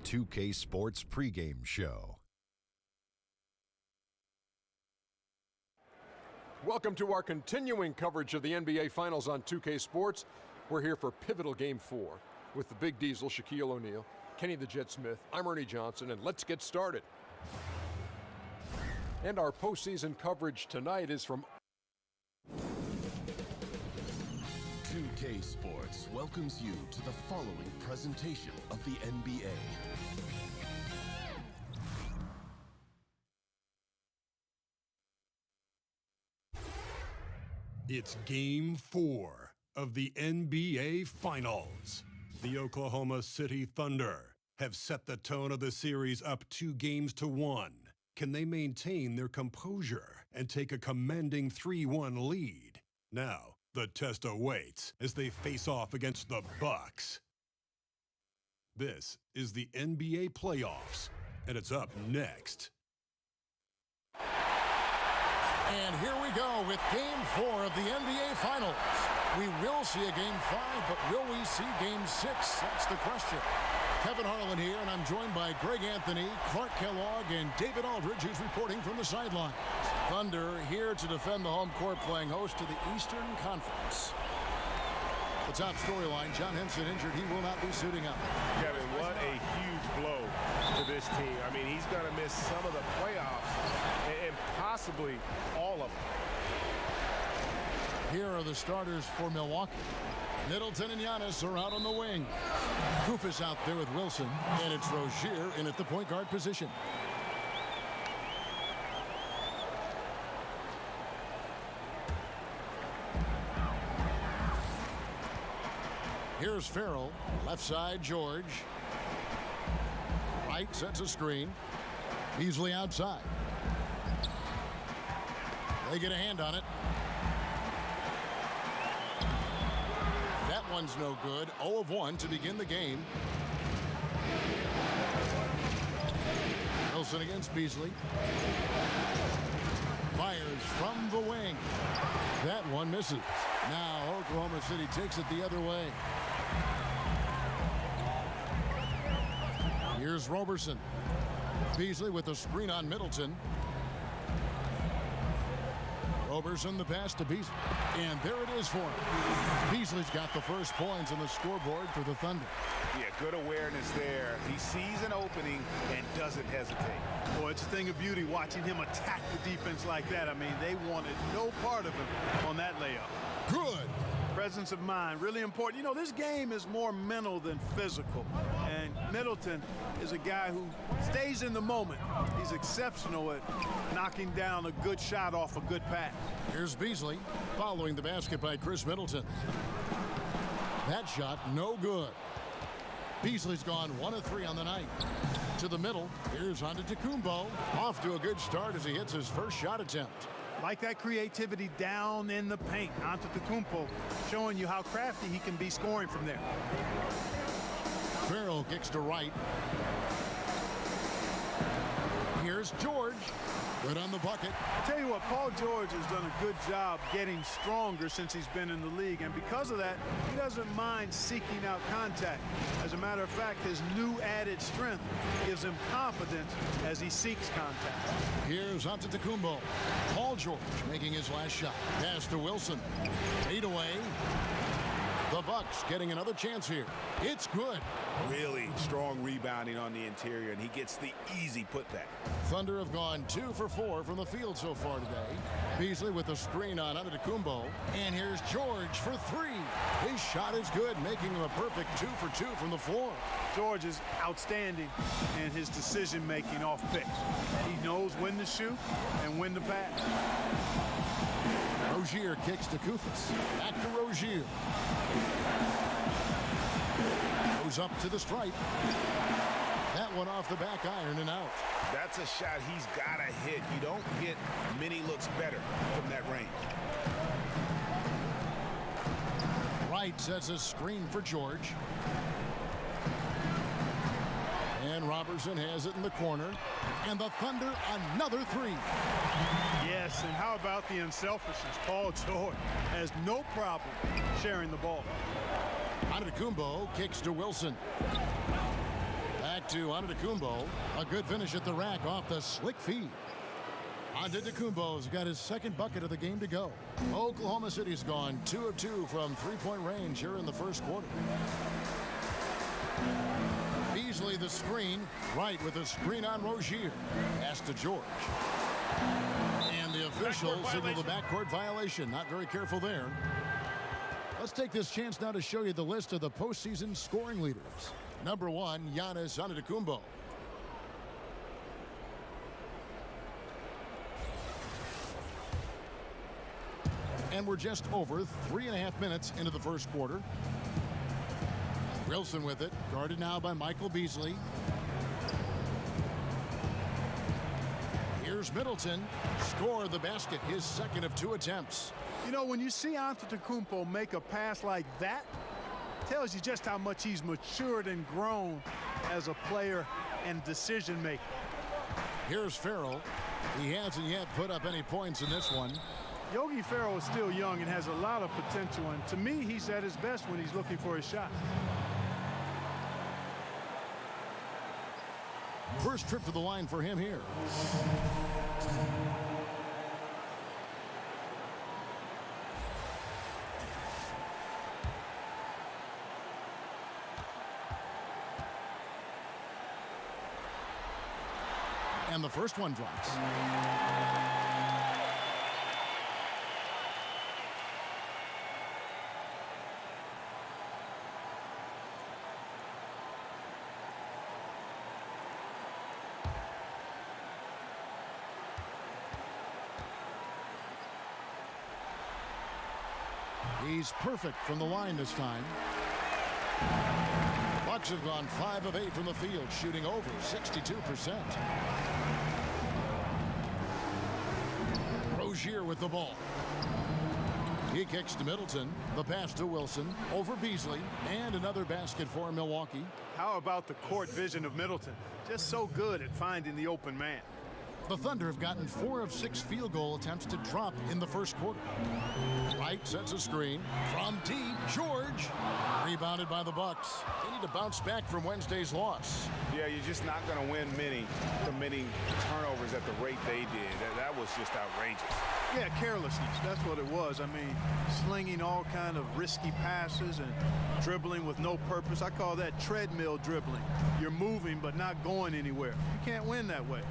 2K Sports pregame show. Welcome to our continuing coverage of the NBA Finals on 2K Sports. We're here for pivotal Game 4 with the Big Diesel, Shaquille O'Neal, Kenny the Jet Smith, I'm Ernie Johnson, and let's get started. And our postseason coverage tonight is from 2K Sports welcomes you to the following presentation of the NBA. It's Game 4 of the NBA Finals. The Oklahoma City Thunder have set the tone of the series up 2-1. Can they maintain their composure and take a commanding 3-1 lead? Now, the test awaits as they face off against the Bucks. This is the NBA playoffs, and it's up next. And here we go with Game 4 of the NBA Finals. We will see a Game 5, but will we see Game 6? That's the question. Kevin Harlan here, and I'm joined by Greg Anthony, Clark Kellogg, and David Aldridge, who's reporting from the sideline. Thunder here to defend the home court, playing host to the Eastern Conference. The top storyline, John Henson injured. He will not be suiting up. Kevin, what a huge blow to this team. I mean, he's going to miss some of the playoffs and possibly all of them. Here are the starters for Milwaukee. Middleton and Giannis are out on the wing. Koufos out there with Wilson, and it's Rozier in at the point guard position. Here's Farrell, left side George. Wright sets a screen. Beasley outside. They get a hand on it. That one's no good. 0 of 1 to begin the game. Wilson against Beasley. Fires from the wing. That one misses. Now Oklahoma City takes it the other way. Here's Roberson. Beasley with a screen on Middleton. Roberson the pass to Beasley. And there it is for him. Beasley's got the first points on the scoreboard for the Thunder. Yeah, good awareness there. He sees an opening and doesn't hesitate. Boy, it's a thing of beauty watching him attack the defense like that. I mean, they wanted no part of him on that layup. Good. Presence of mind, really important. You know, this game is more mental than physical. And Middleton is a guy who stays in the moment. He's exceptional at knocking down a good shot off a good pass. Here's Beasley following the basket by Chris Middleton. That shot, no good. Beasley's gone 1 of 3 on the night. To the middle, here's Antetokounmpo. Off to a good start as he hits his first shot attempt. Like that creativity down in the paint. Antetokounmpo showing you how crafty he can be scoring from there. Farrell kicks to Wright. Here's George. Good on the bucket. I tell you what, Paul George has done a good job getting stronger since he's been in the league, and because of that, he doesn't mind seeking out contact. As a matter of fact, his new added strength gives him confidence as he seeks contact. Here's Antetokounmpo. Paul George making his last shot. Pass to Wilson. 8 away. The Bucks getting another chance here. It's good. Really strong rebounding on the interior, and he gets the easy putback. Thunder have gone 2 for 4 from the field so far today. Beasley with a screen on Antetokounmpo. And here's George for 3. His shot is good, making him a perfect 2 for 2 from the floor. George is outstanding in his decision-making off picks. He knows when to shoot and when to pass. Rozier kicks to Koufos. Back to Rozier. Goes up to the stripe. That one off the back iron and out. That's a shot he's got to hit. You don't get many looks better from that range. Wright sets a screen for George. And Robertson has it in the corner. And the Thunder, another 3. Yes, and how about the unselfishness? Paul George has no problem sharing the ball. Antetokounmpo kicks to Wilson. Back Back to Antetokounmpo. A good finish at the rack off the slick feed. Antetokounmpo's got his second bucket of the game to go. Oklahoma City's gone 2 of 2 from three-point range here in the first quarter. Beasley the screen, right with a screen on Rozier. Pass to George. And the official signaled the backcourt violation. Not very careful there. Let's take this chance now to show you the list of the postseason scoring leaders. Number 1, Giannis Antetokounmpo. And we're just over 3.5 minutes into the first quarter. Wilson with it, guarded now by Michael Beasley. Here's Middleton, scored the basket, his second of 2 attempts. You know, when you see Antetokounmpo make a pass like that, tells you just how much he's matured and grown as a player and decision maker. Here's Farrell. He hasn't yet put up any points in this one. Yogi Ferrell is still young and has a lot of potential, and to me, he's at his best when he's looking for his shot. First trip to the line for him here. And the first one drops. He's perfect from the line this time. Bucks have gone 5 of 8 from the field, shooting over 62%. Rozier with the ball. He kicks to Middleton. The pass to Wilson. Over Beasley. And another basket for Milwaukee. How about the court vision of Middleton? Just so good at finding the open man. The Thunder have gotten 4 of 6 field goal attempts to drop in the first quarter. Wright sets a screen from deep. George rebounded by the Bucks. They need to bounce back from Wednesday's loss. Yeah, you're just not going to win many committing turnovers at the rate they did. That was just outrageous. Yeah, carelessness. That's what it was. I mean, slinging all kind of risky passes and dribbling with no purpose. I call that treadmill dribbling. You're moving but not going anywhere. You can't win that way.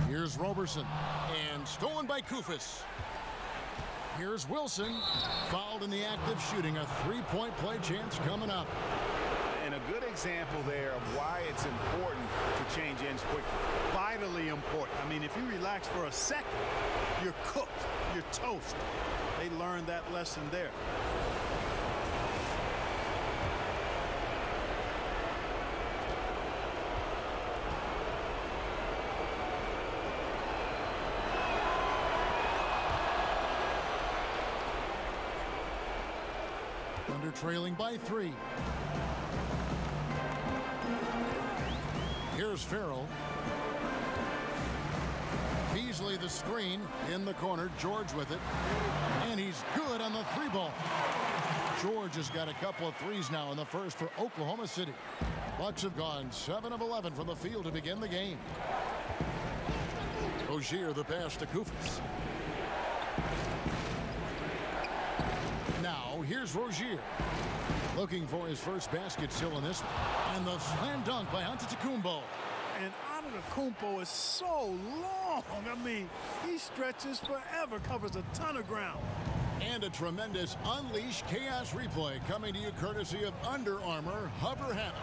Here's Roberson, and stolen by Kufis. Here's Wilson, fouled in the act of shooting. A three-point play chance coming up. And a good example there of why it's important to change ends quickly. Vitally important. I mean, if you relax for a second, you're cooked, you're toast. They learned that lesson there. Thunder trailing by 3. Here's Farrell. Beasley the screen in the corner. George with it. And he's good on the 3-ball. George has got a couple of threes now in the first for Oklahoma City. Bucks have gone 7 of 11 from the field to begin the game. Rozier the pass to Kufis. Now, here's Rozier. Looking for his first basket still in this one. And the slam dunk by Antetokounmpo. And Antetokounmpo is so long. I mean, he stretches forever, covers a ton of ground. And a tremendous Unleash Chaos replay coming to you courtesy of Under Armour Hover Hammock.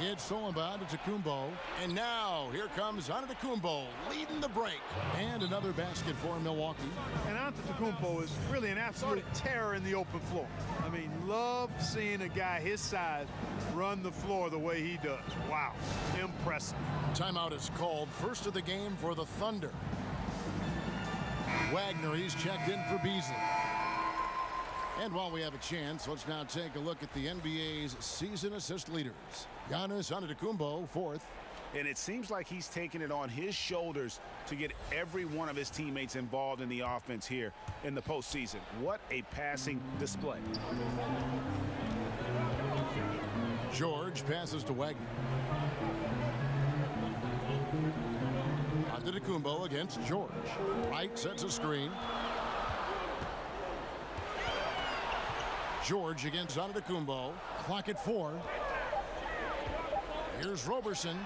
It's stolen by Antetokounmpo. And now, here comes Antetokounmpo leading the break. And another basket for Milwaukee. And Antetokounmpo is really an absolute terror in the open floor. I mean, love seeing a guy his size run the floor the way he does. Wow, impressive. Timeout is called. First of the game for the Thunder. Wagner, he's checked in for Beasley. And while we have a chance, let's now take a look at the NBA's season assist leaders. Giannis Antetokounmpo, 4th. And it seems like he's taking it on his shoulders to get every one of his teammates involved in the offense here in the postseason. What a passing display. George passes to Wagner. Antetokounmpo against George. Wright sets a screen. George against Antetokounmpo. Clock at 4. Here's Roberson.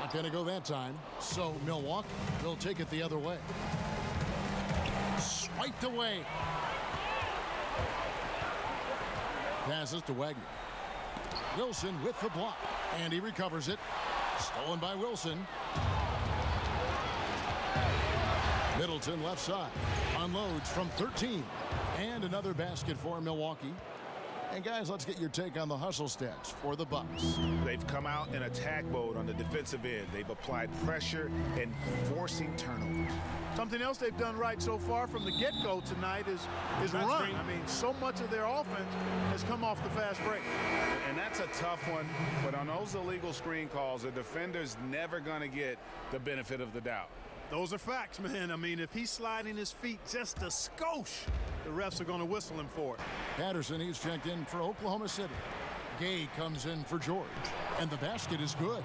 Not going to go that time. So Milwaukee will take it the other way. Swiped away. Passes to Wagner. Wilson with the block. And he recovers it. Stolen by Wilson. Middleton left side. Unloads from 13. And another basket for Milwaukee. And guys, let's get your take on the hustle stats for the Bucks. They've come out in attack mode on the defensive end. They've applied pressure and forcing turnovers. Something else they've done right so far from the get-go tonight is run. I mean, so much of their offense has come off the fast break. And that's a tough one, but on those illegal screen calls, the defender's never going to get the benefit of the doubt. Those are facts, man. I mean, if he's sliding his feet just a skosh, the refs are going to whistle him for it. Patterson, he's checked in for Oklahoma City. Gay comes in for George. And the basket is good.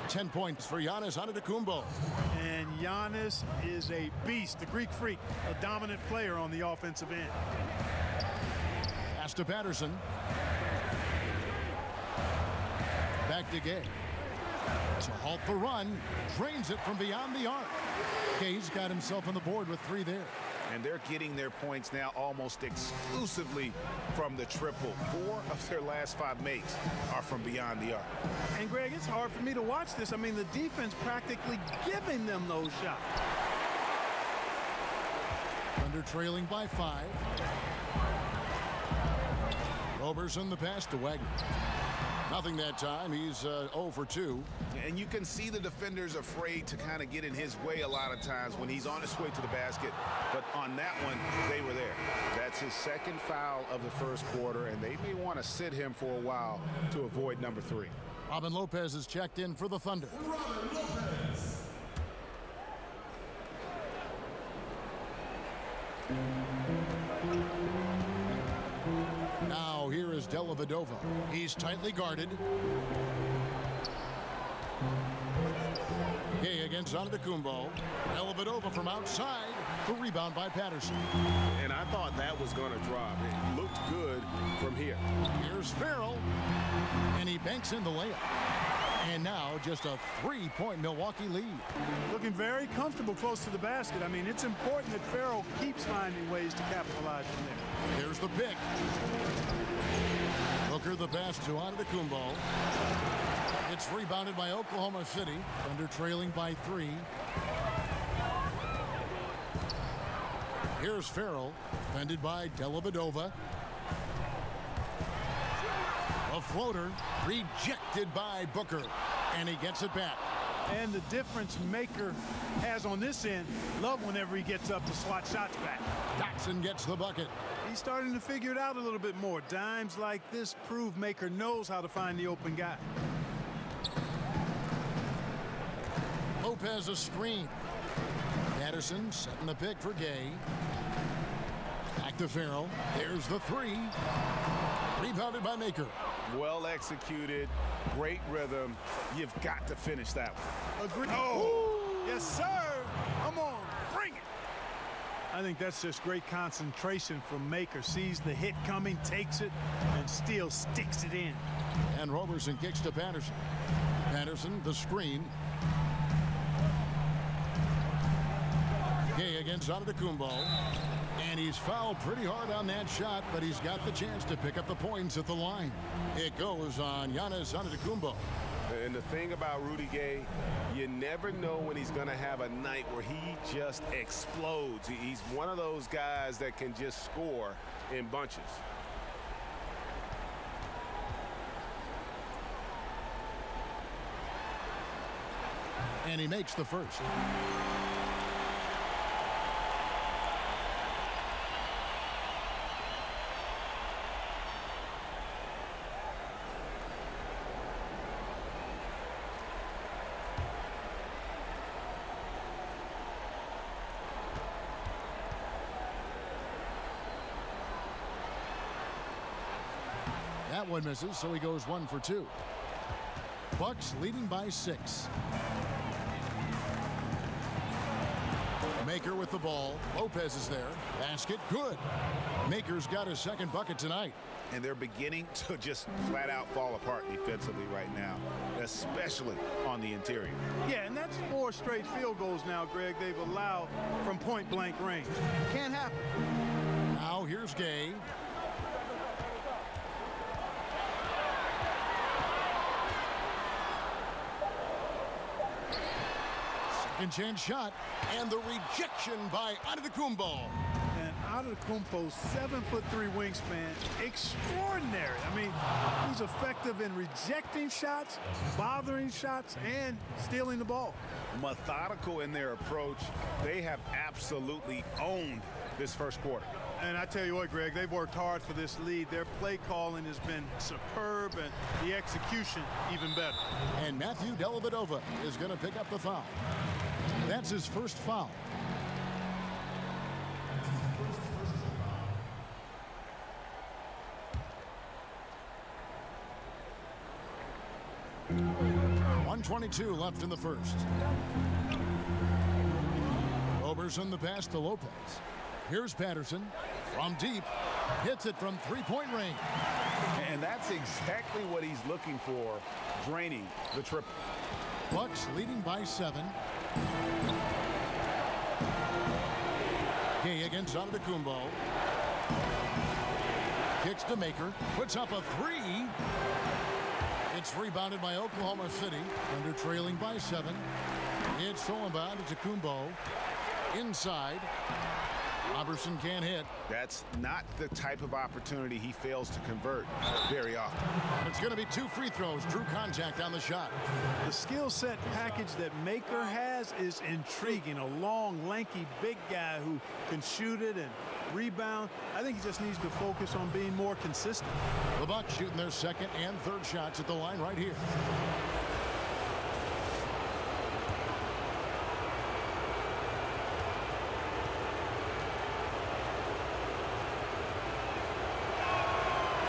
10 points for Giannis Antetokounmpo. And Giannis is a beast, the Greek freak, a dominant player on the offensive end. Pass to Patterson. Back to Gay. To halt the run, drains it from beyond the arc. Gay's got himself on the board with 3 there. And they're getting their points now almost exclusively from the triple. 4 of their last 5 makes are from beyond the arc. And Greg, it's hard for me to watch this. I mean, the defense practically giving them those shots. Under trailing by 5. Roberson the pass to Wagner. Nothing that time. He's 0 for 2. And you can see the defenders afraid to kind of get in his way a lot of times when he's on his way to the basket. But on that one, they were there. That's his second foul of the first quarter, and they may want to sit him for a while to avoid number 3. Robin Lopez is checked in for the Thunder. Now here is Dellavedova. He's tightly guarded. Gay against Antetokounmpo. Dellavedova from outside. The rebound by Patterson. And I thought that was going to drop. It looked good from here. Here's Farrell. And he banks in the layup. And now just a 3-point Milwaukee lead. Looking very comfortable close to the basket. I mean, it's important that Farrell keeps finding ways to capitalize from there. Here's the pick. Booker the pass to Antetokounmpo. It's rebounded by Oklahoma City. Under trailing by 3. Here's Farrell. Defended by Dellavedova. A floater rejected by Booker. And he gets it back. And the difference Maker has on this end, love whenever he gets up to swat shots back. Dotson gets the bucket. He's starting to figure it out a little bit more. Dimes like this prove Maker knows how to find the open guy. Lopez a screen. Patterson setting the pick for Gay. Back to Farrell. There's the 3. Rebounded by Maker. Well executed. Great rhythm. You've got to finish that one. Agreed. Oh, yes, sir. Come on, bring it. I think that's just great concentration from Maker. Sees the hit coming, takes it, and still sticks it in. And Roberson kicks to Patterson. Patterson, the screen. Gay against Antetokounmpo. And he's fouled pretty hard on that shot, but he's got the chance to pick up the points at the line. It goes on Giannis Antetokounmpo. And the thing about Rudy Gay, you never know when he's going to have a night where he just explodes. He's one of those guys that can just score in bunches. And he makes the first. That one misses, so he goes 1 for 2. Bucks leading by 6. Maker with the ball. Lopez is there. Basket good. Maker's got his second bucket tonight. And they're beginning to just flat out fall apart defensively right now, especially on the interior. Yeah, and that's 4 straight field goals now, Greg, they've allowed from point-blank range. Can't happen. Now here's Gay. Second chance shot, and the rejection by Antetokounmpo. And Antetokounmpo's 7'3" wingspan, extraordinary. I mean, he's effective in rejecting shots, bothering shots, and stealing the ball. Methodical in their approach. They have absolutely owned this first quarter. And I tell you what, Greg, they've worked hard for this lead. Their play calling has been superb, and the execution even better. And Matthew Dellavedova is going to pick up the foul. That's his first foul. .122 left in the first. Roberson the pass to Lopez. Here's Patterson from deep. Hits it from three-point range. And that's exactly what he's looking for, draining the triple. Bucks leading by 7. Gay against Antetokounmpo. Kicks to Maker. Puts up a 3. It's rebounded by Oklahoma City. Under trailing by 7. It's stolen by Antetokounmpo. Inside. Roberson can't hit. That's not the type of opportunity he fails to convert very often. And it's going to be 2 free throws. Drew contact on the shot. The skill set package that Maker has is intriguing. A long, lanky, big guy who can shoot it and rebound. I think he just needs to focus on being more consistent. The Bucks shooting their second and third shots at the line right here.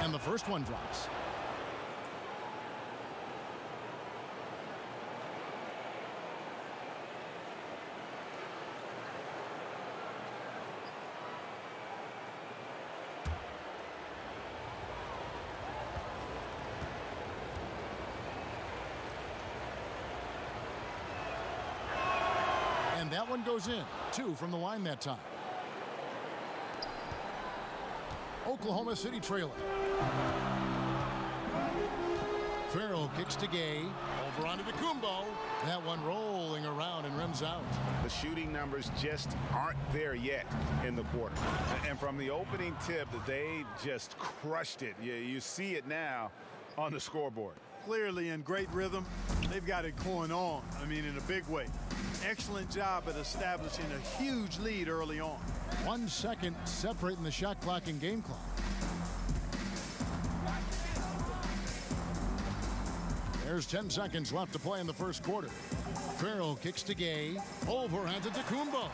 And the first one drops. And that one goes in. 2 from the line that time. Oklahoma City trailing. Farrell kicks to Gay. Over onto Antetokounmpo. That one rolling around and rims out. The shooting numbers just aren't there yet in the quarter. And from the opening tip, they just crushed it. You see it now on the scoreboard. Clearly in great rhythm. They've got it going on. I mean, in a big way. Excellent job at establishing a huge lead early on. 1 second separating the shot clock and game clock. There's 10 seconds left to play in the first quarter. Farrell kicks to Gay. Over Antetokounmpo.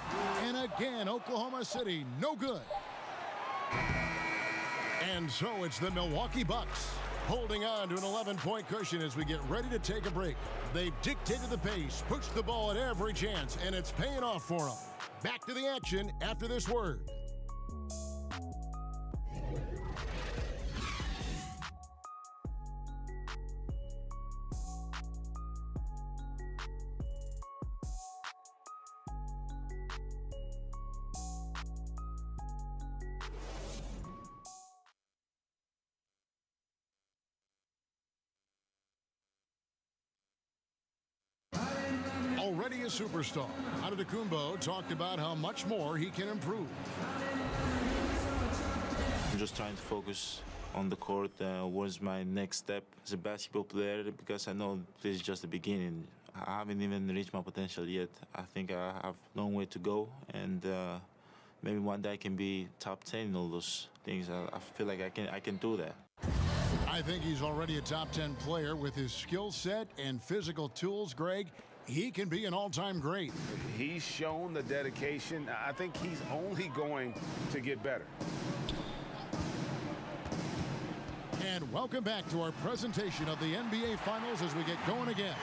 And again, Oklahoma City, no good. And so it's the Milwaukee Bucks holding on to an 11-point cushion as we get ready to take a break. They've dictated the pace, pushed the ball at every chance, and it's paying off for them. Back to the action after this word. Already a superstar, Antetokounmpo talked about how much more he can improve. I'm just trying to focus on the court. What's my next step as a basketball player? Because I know this is just the beginning. I haven't even reached my potential yet. I think I have a long way to go, and maybe one day I can be top 10 in all those things. I feel like I can do that. I think he's already a top 10 player with his skill set and physical tools, Greg. He can be an all-time great. He's shown the dedication. I think he's only going to get better. And welcome back to our presentation of the NBA Finals as we get going again.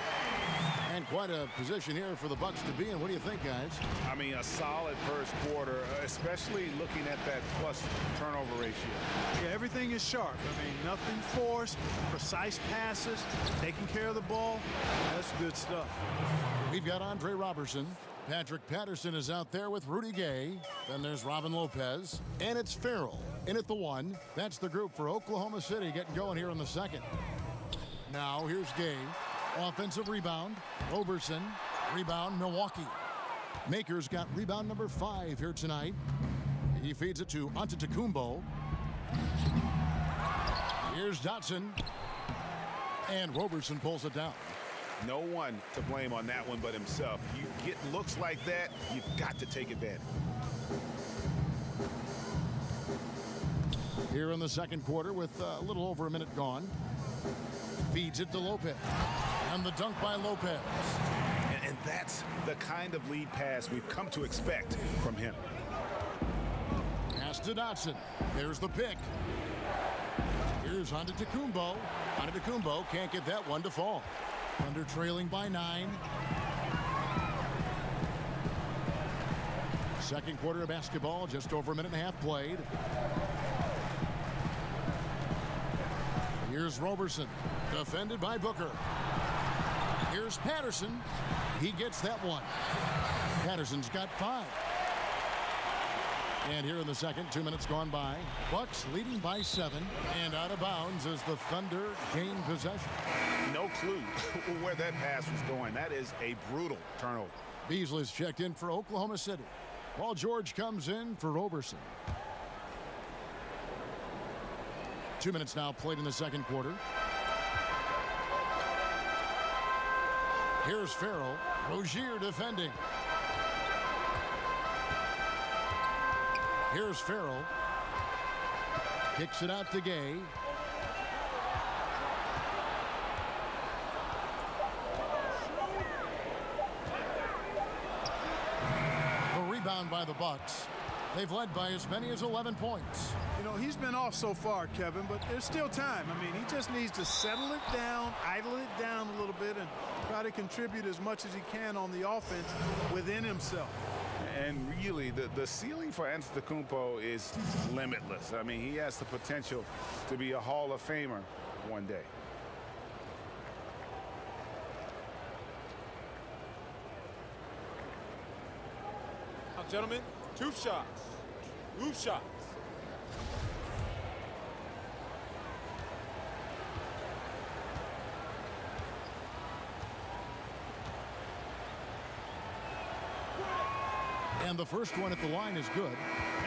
And quite a position here for the Bucks to be in. What do you think, guys? I mean, a solid first quarter, especially looking at that plus turnover ratio. Yeah, everything is sharp. I mean, nothing forced, precise passes, taking care of the ball. That's good stuff. We've got Andre Robertson. Patrick Patterson is out there with Rudy Gay. Then there's Robin Lopez. And it's Farrell in at the 1. That's the group for Oklahoma City getting going here in the second. Now here's Gay. Offensive rebound. Robertson. Rebound Milwaukee. Maker's got rebound number 5 here tonight. He feeds it to Antetokounmpo. Here's Dotson. And Robertson pulls it down. No one to blame on that one but himself. You get looks like that, you've got to take advantage. Here in the second quarter with a little over a minute gone. Feeds it to Lopez. And the dunk by Lopez. And that's the kind of lead pass we've come to expect from him. Pass to Dotson. There's the pick. Here's Antetokounmpo. Antetokounmpo can't get that one to fall. Thunder trailing by 9. Second quarter of basketball, just over a minute and a half played. Here's Robertson, defended by Booker. Here's Patterson. He gets that one. Patterson's got 5. And here in the second, 2 minutes gone by. Bucks leading by 7 and out of bounds as the Thunder gain possession. No clue where that pass was going. That is a brutal turnover. Beasley's checked in for Oklahoma City, while George comes in for Robertson. 2 minutes now played in the second quarter. Here's Farrell. Rozier defending. Here's Farrell. Kicks it out to Gay. A rebound by the Bucks. They've led by as many as 11 points. You know, he's been off so far, Kevin, but there's still time. I mean, he just needs to settle it down, idle it down a little bit, and try to contribute as much as he can on the offense within himself. And really, the ceiling for Antetokounmpo is limitless. I mean, he has the potential to be a Hall of Famer one day. Now, gentlemen, 2 shots. 2 shots. And the first one at the line is good.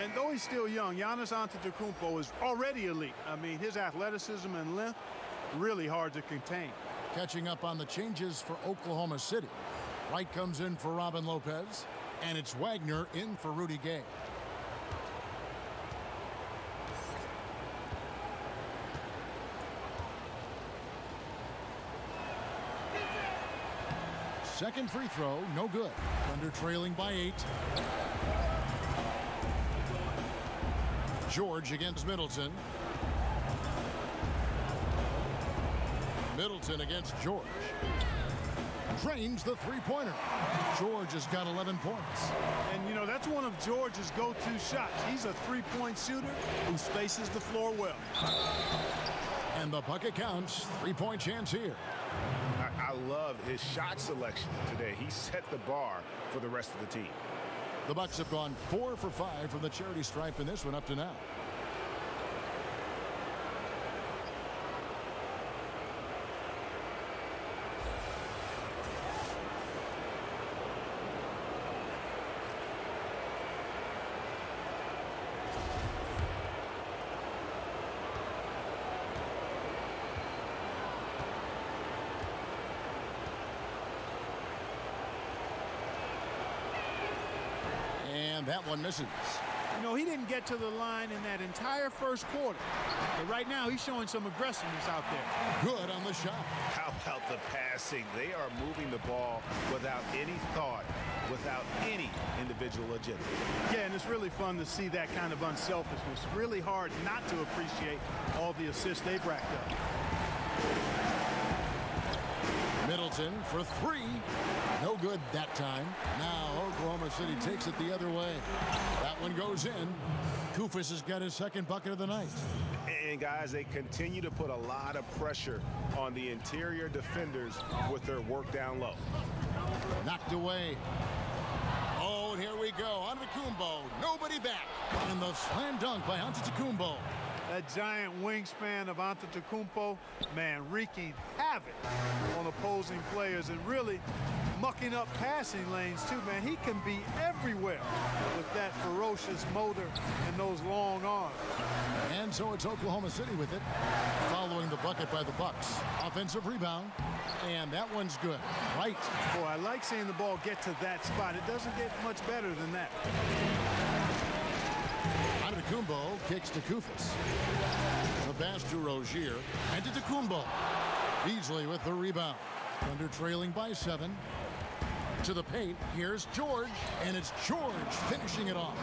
And though he's still young, Giannis Antetokounmpo is already elite. I mean, his athleticism and length, really hard to contain. Catching up on the changes for Oklahoma City. White comes in for Robin Lopez, and it's Wagner in for Rudy Gay. Second free throw, no good. Thunder trailing by 8. George against Middleton. Middleton against George. Drains the three-pointer. George has got 11 points. And, you know, that's one of George's go-to shots. He's a three-point shooter who spaces the floor well. And the bucket counts. 3-point chance here. I love his shot selection today. He set the bar for the rest of the team. The Bucks have gone 4 for 5 from the charity stripe in this one up to now. And that one misses. You know, he didn't get to the line in that entire first quarter. But right now, he's showing some aggressiveness out there. Good on the shot. How about the passing? They are moving the ball without any thought without any individual agenda. Yeah, and it's really fun to see that kind of unselfishness. Really hard not to appreciate all the assists they've racked up. Middleton for three. No good that time. Now Oklahoma City takes it the other way. That one goes in. Koufos has got his second bucket of the night. And guys, they continue to put a lot of pressure on the interior defenders with their work down low. Knocked away. Oh, and here we go. Antetokounmpo, nobody back. And the slam dunk by Antetokounmpo. That giant wingspan of Antetokounmpo, man, wreaking havoc on opposing players and really mucking up passing lanes too, man. He can be everywhere with that ferocious motor and those long arms. And so it's Oklahoma City with it, following the bucket by the Bucks. Offensive rebound, and that one's good. Right. Boy, I like seeing the ball get to that spot. It doesn't get much better than that. Antetokounmpo kicks to Koufos. The pass to Rozier. Antetokounmpo. Beasley with the rebound. Thunder trailing by 7. To the paint. Here's George. And it's George finishing it off.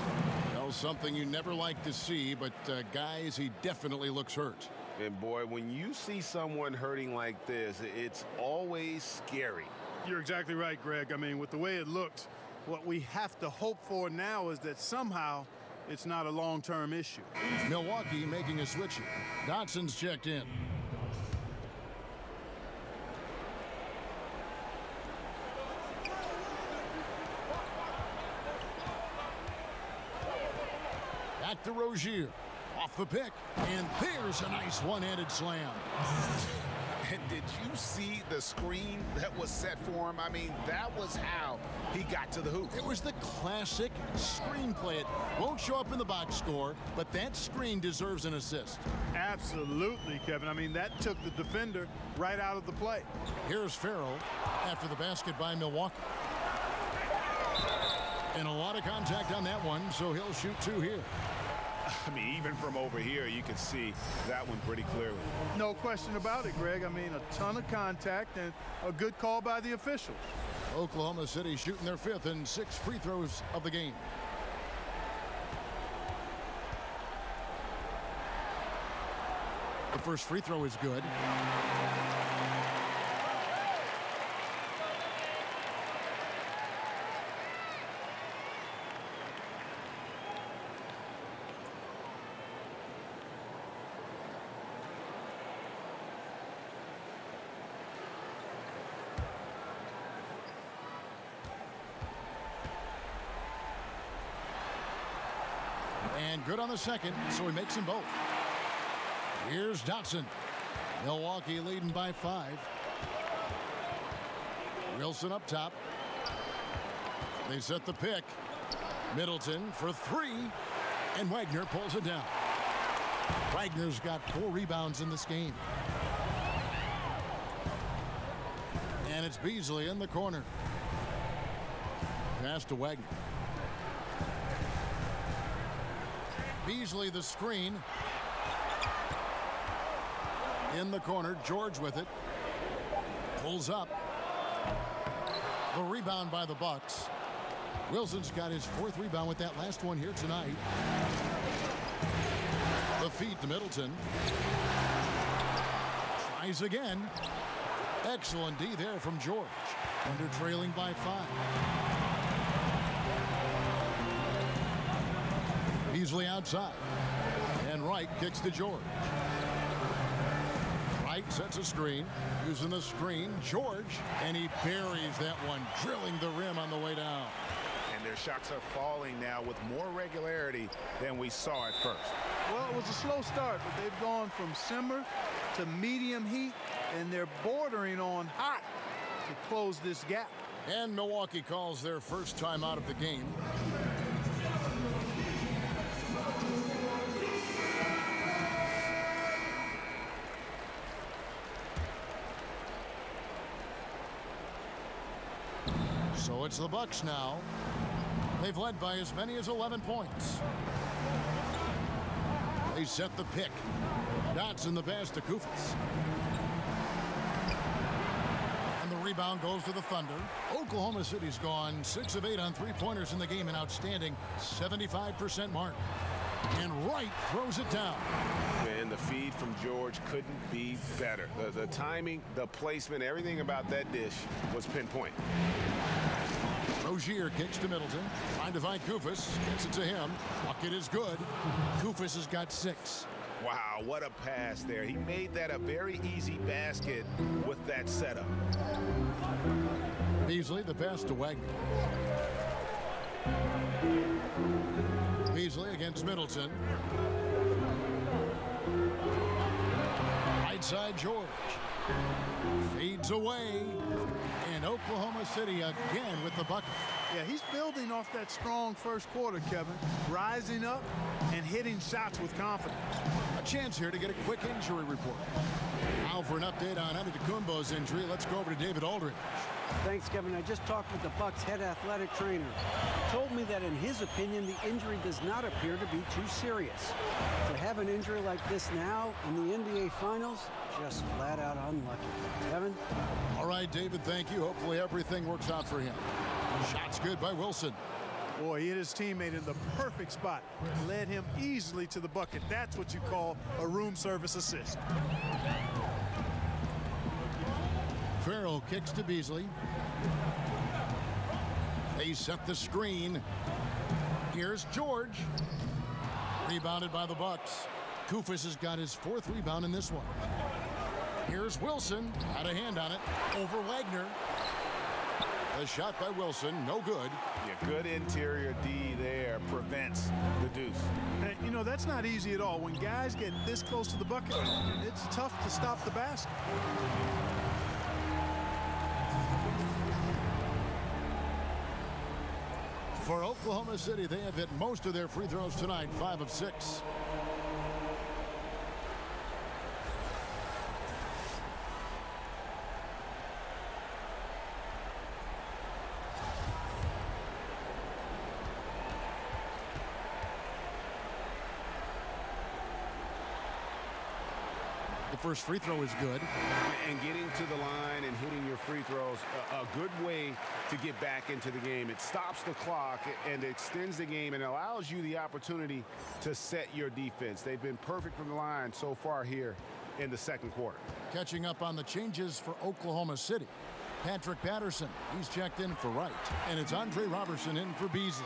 Well, something you never like to see, but guys, he definitely looks hurt. And boy, when you see someone hurting like this, it's always scary. You're exactly right, Greg. I mean, with the way it looks, what we have to hope for now is that somehow it's not a long-term issue. Milwaukee making a switch here. Dotson's checked in. Back to Rozier. Off the pick. And there's a nice one-handed slam. And did you see the screen that was set for him? I mean, that was how he got to the hoop. It was the classic screen play. It won't show up in the box score, but that screen deserves an assist. Absolutely, Kevin. I mean, that took the defender right out of the play. Here's Farrell after the basket by Milwaukee. And a lot of contact on that one, so he'll shoot 2 here. I mean, even from over here, you can see that one pretty clearly. No question about it, Greg. I mean, a ton of contact and a good call by the officials. Oklahoma City shooting their 5th and 6th free throws of the game. The first free throw is good. And good on the second, so he makes them both. Here's Dotson. Milwaukee leading by 5. Wilson up top. They set the pick. Middleton for 3. And Wagner pulls it down. Wagner's got 4 rebounds in this game. And it's Beasley in the corner. Pass to Wagner. Beasley the screen. In the corner, George with it. Pulls up. The rebound by the Bucks. Wilson's got his 4th rebound with that last one here tonight. The feed to Middleton. Tries again. Excellent D there from George. Under trailing by 5. Beasley outside. And Wright kicks to George. Wright sets a screen. Using the screen, George. And he buries that one, drilling the rim on the way down. And their shots are falling now with more regularity than we saw at first. Well, it was a slow start, but they've gone from simmer to medium heat, and they're bordering on hot to close this gap. And Milwaukee calls their first time out of the game. So it's the Bucks now. They've led by as many as 11 points. They set the pick. Dotson the pass to Koufos. And the rebound Rebound goes to the Thunder. Oklahoma City's gone 6 of 8 on three-pointers in the game, an outstanding 75% mark. And Wright throws it down. Man, the feed from George couldn't be better. The timing, the placement, everything about that dish was pinpoint. Rozier kicks to Middleton. Trying to find Koufos. Gets it to him. Bucket is good. Koufos has got 6. Wow, what a pass there. He made that a very easy basket with that setup. Beasley, the pass to Wagner. Beasley against Middleton. Right side, George. Fades away. And Oklahoma City again with the bucket. Yeah, he's building off that strong first quarter, Kevin. Rising up and hitting shots with confidence. A chance here to get a quick injury report. Now for an update on Antetokounmpo's injury, let's go over to David Aldridge. Thanks, Kevin. I just talked with the Bucks' head athletic trainer. He told me that in his opinion, the injury does not appear to be too serious. To have an injury like this now in the NBA Finals, just flat out unlucky. Kevin? All right, David, thank you. Hopefully everything works out for him. Shot's good by Wilson. Boy, he hit his teammate in the perfect spot. Led him easily to the bucket. That's what you call a room service assist. Farrell kicks to Beasley. They set the screen. Here's George. Rebounded by the Bucks. Koufos has got his 4th rebound in this one. Here's Wilson. Had a hand on it. Over Wagner. The shot by Wilson, no good. Yeah, good interior D there, prevents the deuce. And, you know, that's not easy at all. When guys get this close to the bucket, it's tough to stop the basket. For Oklahoma City, they have hit most of their free throws tonight, 5 of 6. The first free throw is good. And getting to the line and hitting your free throws, a good way to get back into the game. It stops the clock and extends the game and allows you the opportunity to set your defense. They've been perfect from the line so far here in the second quarter. Catching up on the changes for Oklahoma City. Patrick Patterson, he's checked in for Wright. And it's Andre Robertson in for Beasley.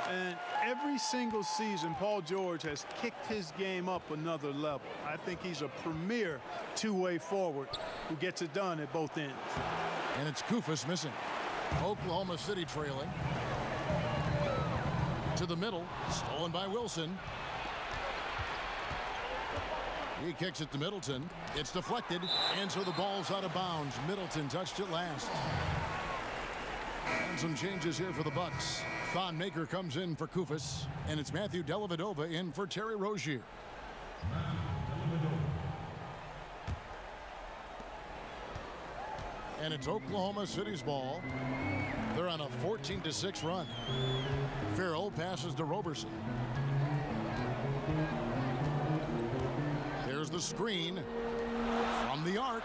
And every single season, Paul George has kicked his game up another level. I think he's a premier two-way forward who gets it done at both ends. And it's Koufos missing. Oklahoma City trailing. To the middle, stolen by Wilson. He kicks it to Middleton. It's deflected, and so the ball's out of bounds. Middleton touched it last. And some changes here for the Bucks. Thon Maker comes in for Koufos, and it's Matthew Dellavedova in for Terry Rozier. And it's Oklahoma City's ball. They're on a 14-6 run. Farrell passes to Robertson. There's the screen from the arc.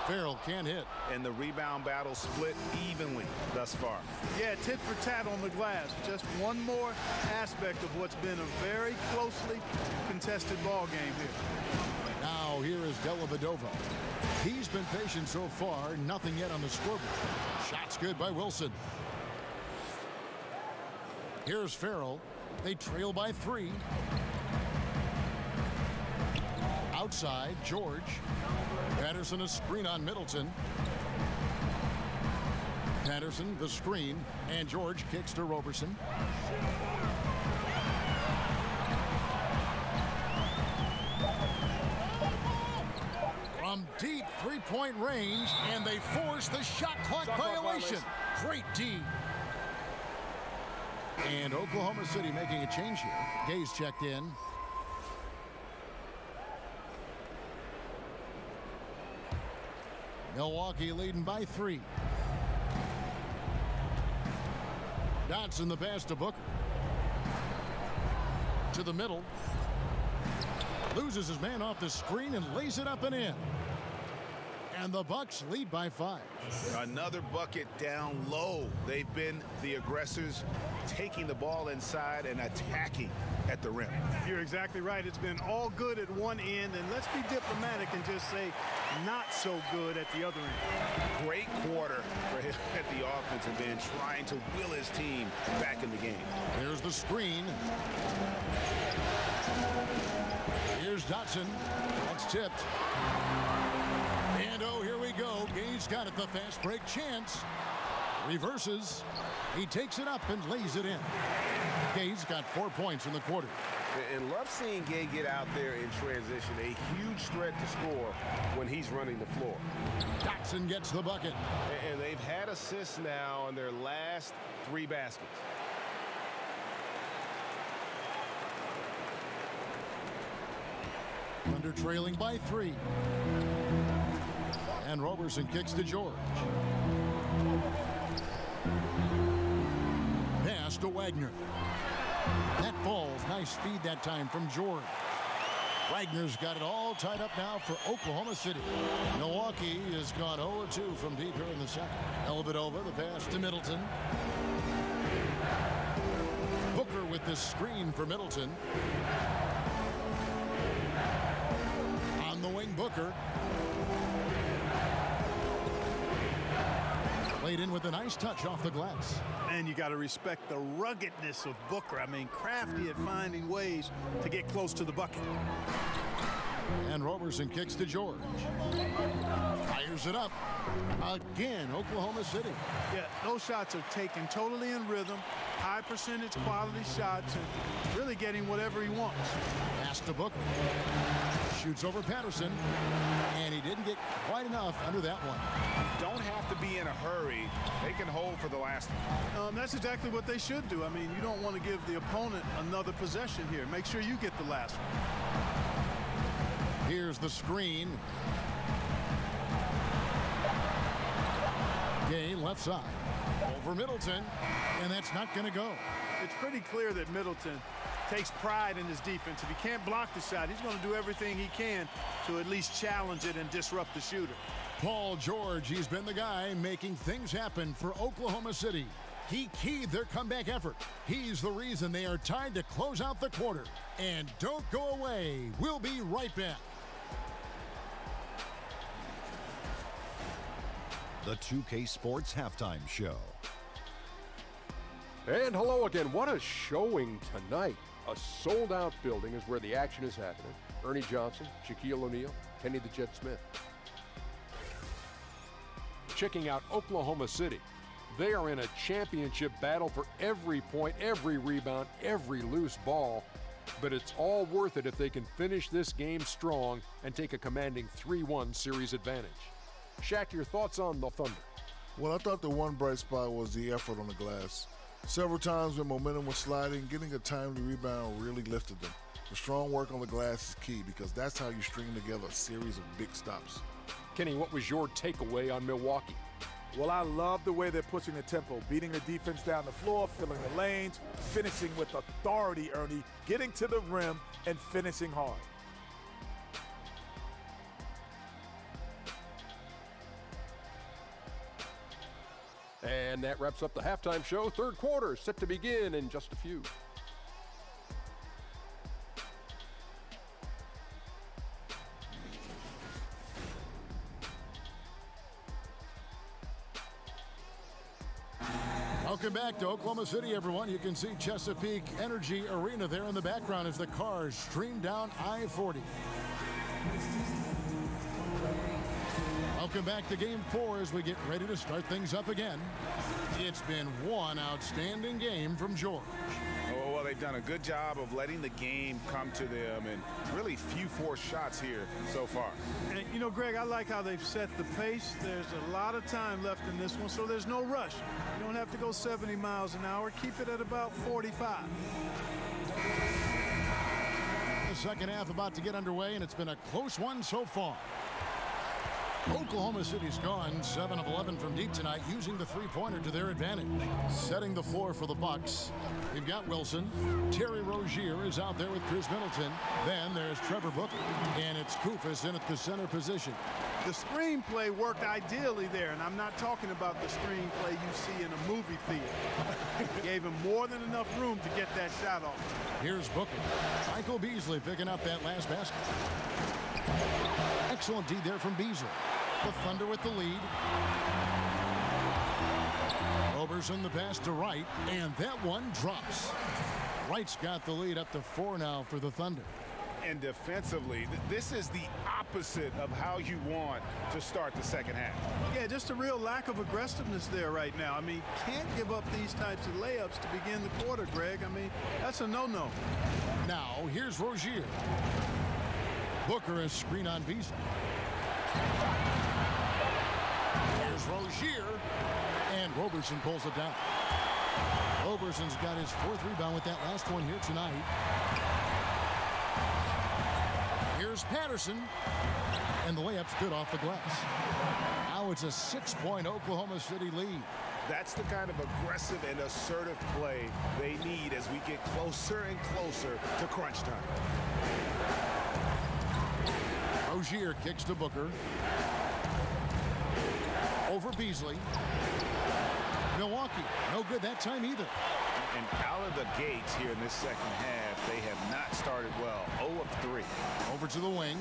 Farrell can't hit. And the rebound battle split evenly thus far. Yeah, tit for tat on the glass. Just one more aspect of what's been a very closely contested ball game here. Now here is Dellavedova. He's been patient so far. Nothing yet on the scoreboard. Shot's good by Wilson. Here's Farrell. They trail by 3. Outside, George. Patterson a screen on Middleton. Patterson the screen, and George kicks to Robertson. From deep three-point range, and they force the shot clock violation. Great D. And Oklahoma City making a change here. Gay's checked in. Milwaukee leading by 3. Dotson the pass to Booker. To the middle. Loses his man off the screen and lays it up and in. And the Bucks lead by 5. Another bucket down low. They've been the aggressors, taking the ball inside and attacking at the rim. You're exactly right. It's been all good at one end, and let's be diplomatic and just say not so good at the other end. Great quarter for him at the offensive end, trying to will his team back in the game. Here's the screen. Here's Dotson. That's tipped. And oh, here we go. Gay's got it, the fast break chance. Reverses. He takes it up and lays it in. Gay's got 4 points in the quarter. And love seeing Gay get out there in transition. A huge threat to score when he's running the floor. Dotson gets the bucket. And they've had assists now on their last 3 baskets. Thunder trailing by 3. And Roberson kicks to George. Pass to Wagner. That ball's nice feed that time from George. Wagner's got it all tied up now for Oklahoma City. Milwaukee has gone 0-2 from deep here in the second. Elvedova, the pass to Middleton. Booker with this screen for Middleton. On the wing, Booker. Laid in with a nice touch off the glass. And you got to respect the ruggedness of Booker. I mean, crafty at finding ways to get close to the bucket. And Roberson kicks to George. Fires it up. Again, Oklahoma City. Yeah, those shots are taken totally in rhythm. High percentage quality shots and really getting whatever he wants. Pass to Booker. Shoots over Patterson. And he didn't get quite enough under that one. Don't have to be in a hurry. They can hold for the last one. That's exactly what they should do. I mean, you don't want to give the opponent another possession here. Make sure you get the last one. Here's the screen. Gay left side. Over Middleton. And that's not going to go. It's pretty clear that Middleton takes pride in his defense. If he can't block the shot, he's going to do everything he can to at least challenge it and disrupt the shooter. Paul George, he's been the guy making things happen for Oklahoma City. He keyed their comeback effort. He's the reason they are tied to close out the quarter. And don't go away. We'll be right back. The 2K Sports Halftime Show. And hello again. What a showing tonight. A sold-out building is where the action is happening. Ernie Johnson, Shaquille O'Neal, Kenny the Jet Smith. Checking out Oklahoma City. They are in a championship battle for every point, every rebound, every loose ball. But it's all worth it if they can finish this game strong and take a commanding 3-1 series advantage. Shaq, your thoughts on the Thunder? Well, I thought the one bright spot was the effort on the glass. Several times when momentum was sliding, getting a timely rebound really lifted them. The strong work on the glass is key because that's how you string together a series of big stops. Kenny, what was your takeaway on Milwaukee? Well, I love the way they're pushing the tempo, beating their defense down the floor, filling the lanes, finishing with authority, Ernie, getting to the rim and finishing hard. And that wraps up the halftime show. Third quarter set to begin in just a few. Welcome back to Oklahoma City, everyone. You can see Chesapeake Energy Arena there in the background as the cars stream down I-40. Welcome back to Game 4 as we get ready to start things up again. It's been one outstanding game from George. Oh, well, they've done a good job of letting the game come to them and really few forced shots here so far. And, you know, Greg, I like how they've set the pace. There's a lot of time left in this one, so there's no rush. You don't have to go 70 miles an hour. Keep it at about 45. The second half about to get underway, and it's been a close one so far. Oklahoma City's gone 7 of 11 from deep tonight, using the three-pointer to their advantage. Setting the floor for the Bucks, we've got Wilson. Terry Rozier is out there with Chris Middleton. Then there's Trevor Booker, and it's Koufos in at the center position. The screenplay worked ideally there, and I'm not talking about the screenplay you see in a movie theater. Gave him more than enough room to get that shot off. Here's Booker. Michael Beasley picking up that last basket. Excellent D there from Beasley. The Thunder with the lead. Roberson the pass to Wright, and that one drops. Wright's got the lead up to 4 now for the Thunder. And defensively, this is the opposite of how you want to start the second half. Yeah, just a real lack of aggressiveness there right now. I mean, can't give up these types of layups to begin the quarter, Greg. I mean, that's a no-no. Now, here's Rozier. Booker is screen on Beasley. Here's Rozier, and Roberson pulls it down. Roberson's got his 4th rebound with that last one here tonight. Here's Patterson, and the layup's good off the glass. Now it's a 6-point Oklahoma City lead. That's the kind of aggressive and assertive play they need as we get closer and closer to crunch time. Rozier kicks to Booker. Over Beasley. Milwaukee, no good that time either. And out of the gates here in this second half, they have not started well. 0 of 3. Over to the wing.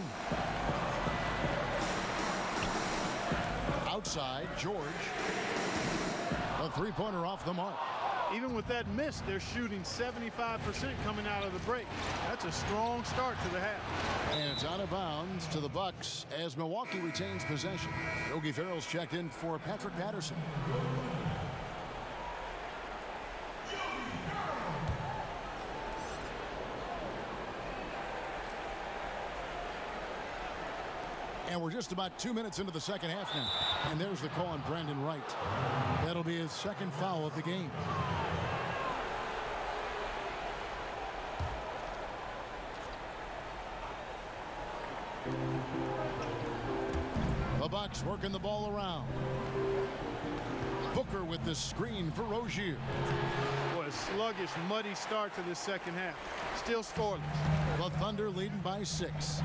Outside, George. A three-pointer off the mark. Even with that miss, they're shooting 75% coming out of the break. That's a strong start to the half. And it's out of bounds to the Bucks as Milwaukee retains possession. Yogi Ferrell's checked in for Patrick Patterson. And we're just about 2 minutes into the second half now. And there's the call on Brandon Wright. That'll be his 2nd foul of the game. The Bucks working the ball around. Booker with the screen for Rozier. What a sluggish, muddy start to the second half. Still scoreless. The Thunder leading by 6.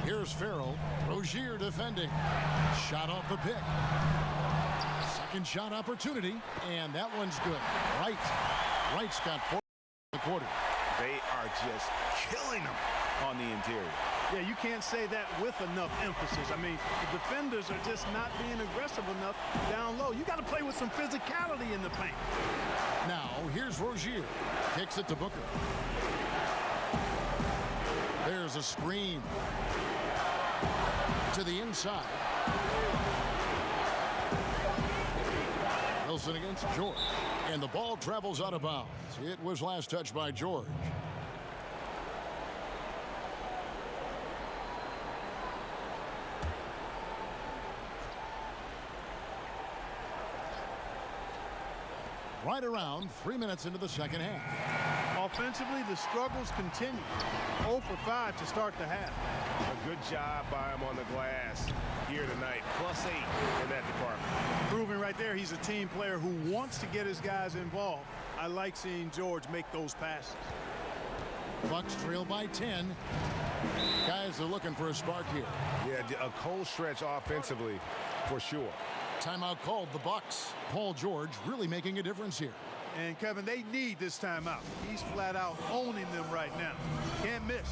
Here's Ferrell. Rozier defending. Shot off the pick. Second shot opportunity, and that one's good. Wright's got 4 in the quarter. They are just killing them on the interior. Yeah, you can't say that with enough emphasis. I mean, the defenders are just not being aggressive enough down low. You got to play with some physicality in the paint. Now, here's Rozier. Kicks it to Booker. There's a screen. To the inside. Wilson against George. And the ball travels out of bounds. It was last touched by George. Right around 3 minutes into the second half. Offensively, the struggles continue. 0 for 5 to start the half. A good job by him on the glass here tonight. +8 in that department. Proving right there he's a team player who wants to get his guys involved. I like seeing George make those passes. Bucks trail by 10. Guys are looking for a spark here. Yeah, a cold stretch offensively for sure. Timeout called the Bucks. Paul George really making a difference here. And Kevin, they need this timeout. He's flat out owning them right now. Can't miss.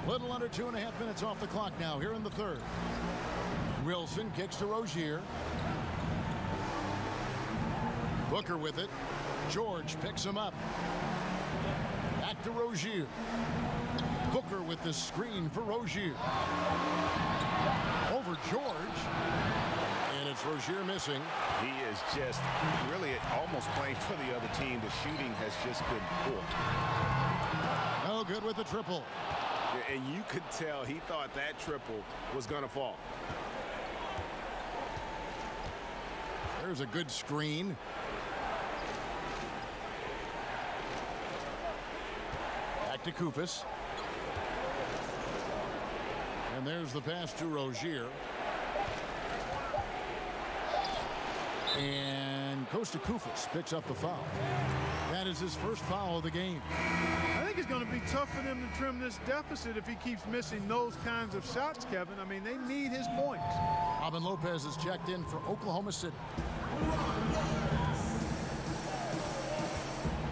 Little under 2.5 minutes off the clock now here in the third. Wilson kicks to Rozier. Booker with it. George picks him up. Back to Rozier. Booker with the screen for Rozier. Over George. And it's Rozier missing. He is just really almost playing for the other team. The shooting has just been poor. No good with the triple. And you could tell he thought that triple was going to fall. There's a good screen. Back to Koufos. And there's the pass to Rozier. And Costa Koufos picks up the foul. That is his first foul of the game. I think it's going to be tough for them to trim this deficit if he keeps missing those kinds of shots, Kevin. I mean, they need his points. Robin Lopez is checked in for Oklahoma City.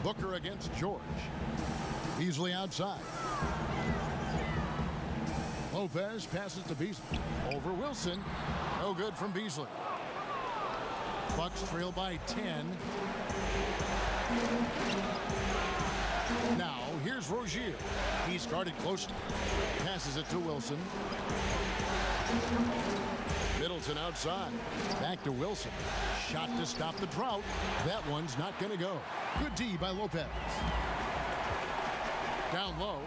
Booker against George. Beasley outside. Lopez passes to Beasley. Over Wilson. No good from Beasley. Bucks trail by 10. Now, here's Rozier. He's guarded closely. Passes it to Wilson. Middleton outside. Back to Wilson. Shot to stop the drought. That one's not going to go. Good D by Lopez. Down low.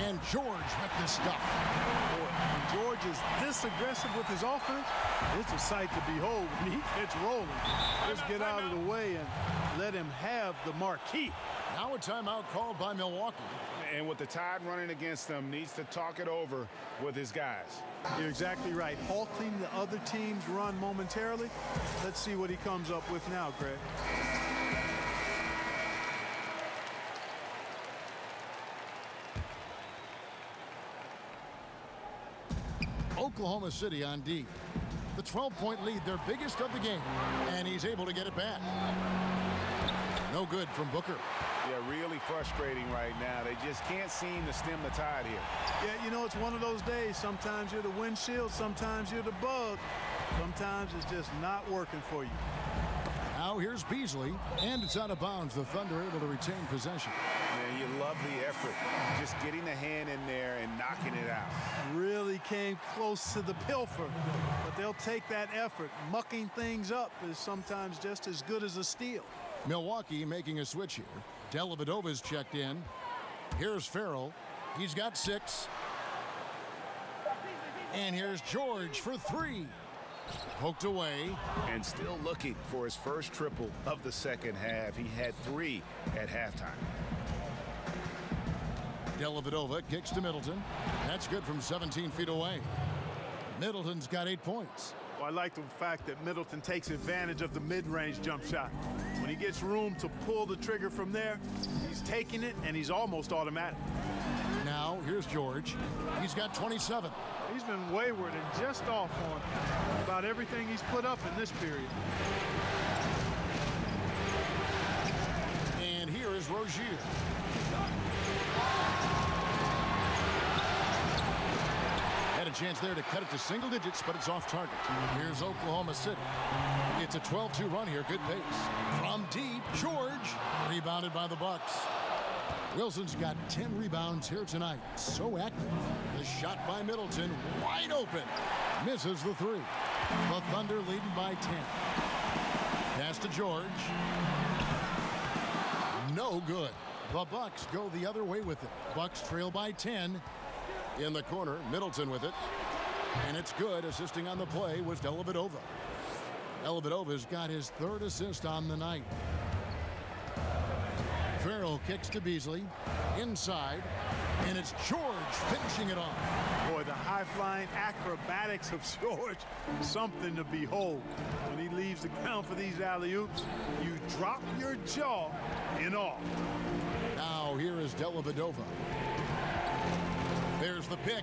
And George with the stuff. When George is this aggressive with his offense, it's a sight to behold when he gets rolling. Just get out of the way and let him have the marquee. Now a timeout called by Milwaukee. And with the Tide running against them, needs to talk it over with his guys. You're exactly right. Halting the other team's run momentarily. Let's see what he comes up with now, Greg. Oklahoma City on D. The 12-point lead, their biggest of the game, and he's able to get it back. No good from Booker. Yeah, really frustrating right now. They just can't seem to stem the tide here. Yeah, you know, it's one of those days. Sometimes you're the windshield, sometimes you're the bug. Sometimes it's just not working for you. Now here's Beasley, and it's out of bounds. The Thunder able to retain possession. Man, you love the effort. Just getting the hand in there and knocking it out. Really came close to the pilfer, but they'll take that effort. Mucking things up is sometimes just as good as a steal. Milwaukee making a switch here. Dellavedova's checked in. Here's Farrell. He's got 6. And here's George for 3. Poked away. And still looking for his first triple of the second half. He had 3 at halftime. Dellavedova kicks to Middleton. That's good from 17 feet away. Middleton's got 8 points. Well, I like the fact that Middleton takes advantage of the mid-range jump shot. When he gets room to pull the trigger from there, he's taking it, and he's almost automatic. Now, here's George. He's got 27. He's been wayward and just off on about everything he's put up in this period. And here is Rozier. Had a chance there to cut it to single digits, but it's off target. Here's Oklahoma City. It's a 12-2 run here. Good pace. From deep, George. Rebounded by the Bucks. Wilson's got 10 rebounds here tonight. So active. The shot by Middleton, wide open. Misses the 3. The Thunder leading by 10. Pass to George. No good. The Bucks go the other way with it. Bucks trail by 10. In the corner, Middleton with it. And it's good. Assisting on the play was Dellavedova. Dellavedova's got his 3rd assist on the night. Farrell kicks to Beasley. Inside. And it's George finishing it off. Boy, the high-flying acrobatics of George, something to behold. When he leaves the ground for these alley-oops, you drop your jaw in awe. Now here is Dellavedova. There's the pick.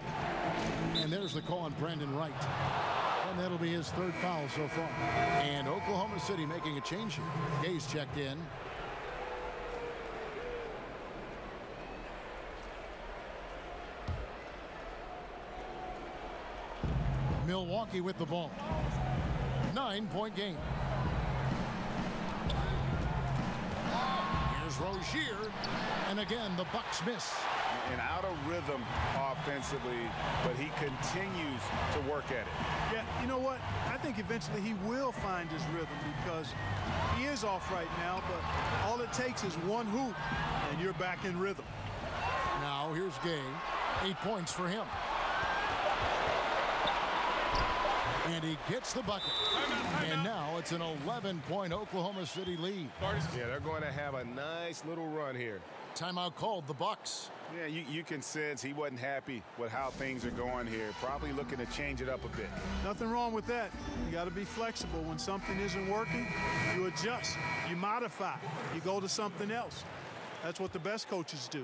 And there's the call on Brandon Wright. And that'll be his 3rd foul so far. And Oklahoma City making a change here. Gay's checked in. Milwaukee with the ball. 9-point game. Here's Rozier. And again, the Bucks miss. And out of rhythm offensively, but he continues to work at it. Yeah, you know what? I think eventually he will find his rhythm because he is off right now, but all it takes is one hoop, and you're back in rhythm. Now here's Gay. 8 points for him. And he gets the bucket. And now a It's an 11-point Oklahoma City lead. Yeah, they're going to have a nice little run here. Timeout called, the Bucks. Yeah, you can sense he wasn't happy with how things are going here. Probably looking to change it up a bit. Nothing wrong with that. You got to be flexible. When something isn't working, you adjust, you modify, you go to something else. That's what the best coaches do.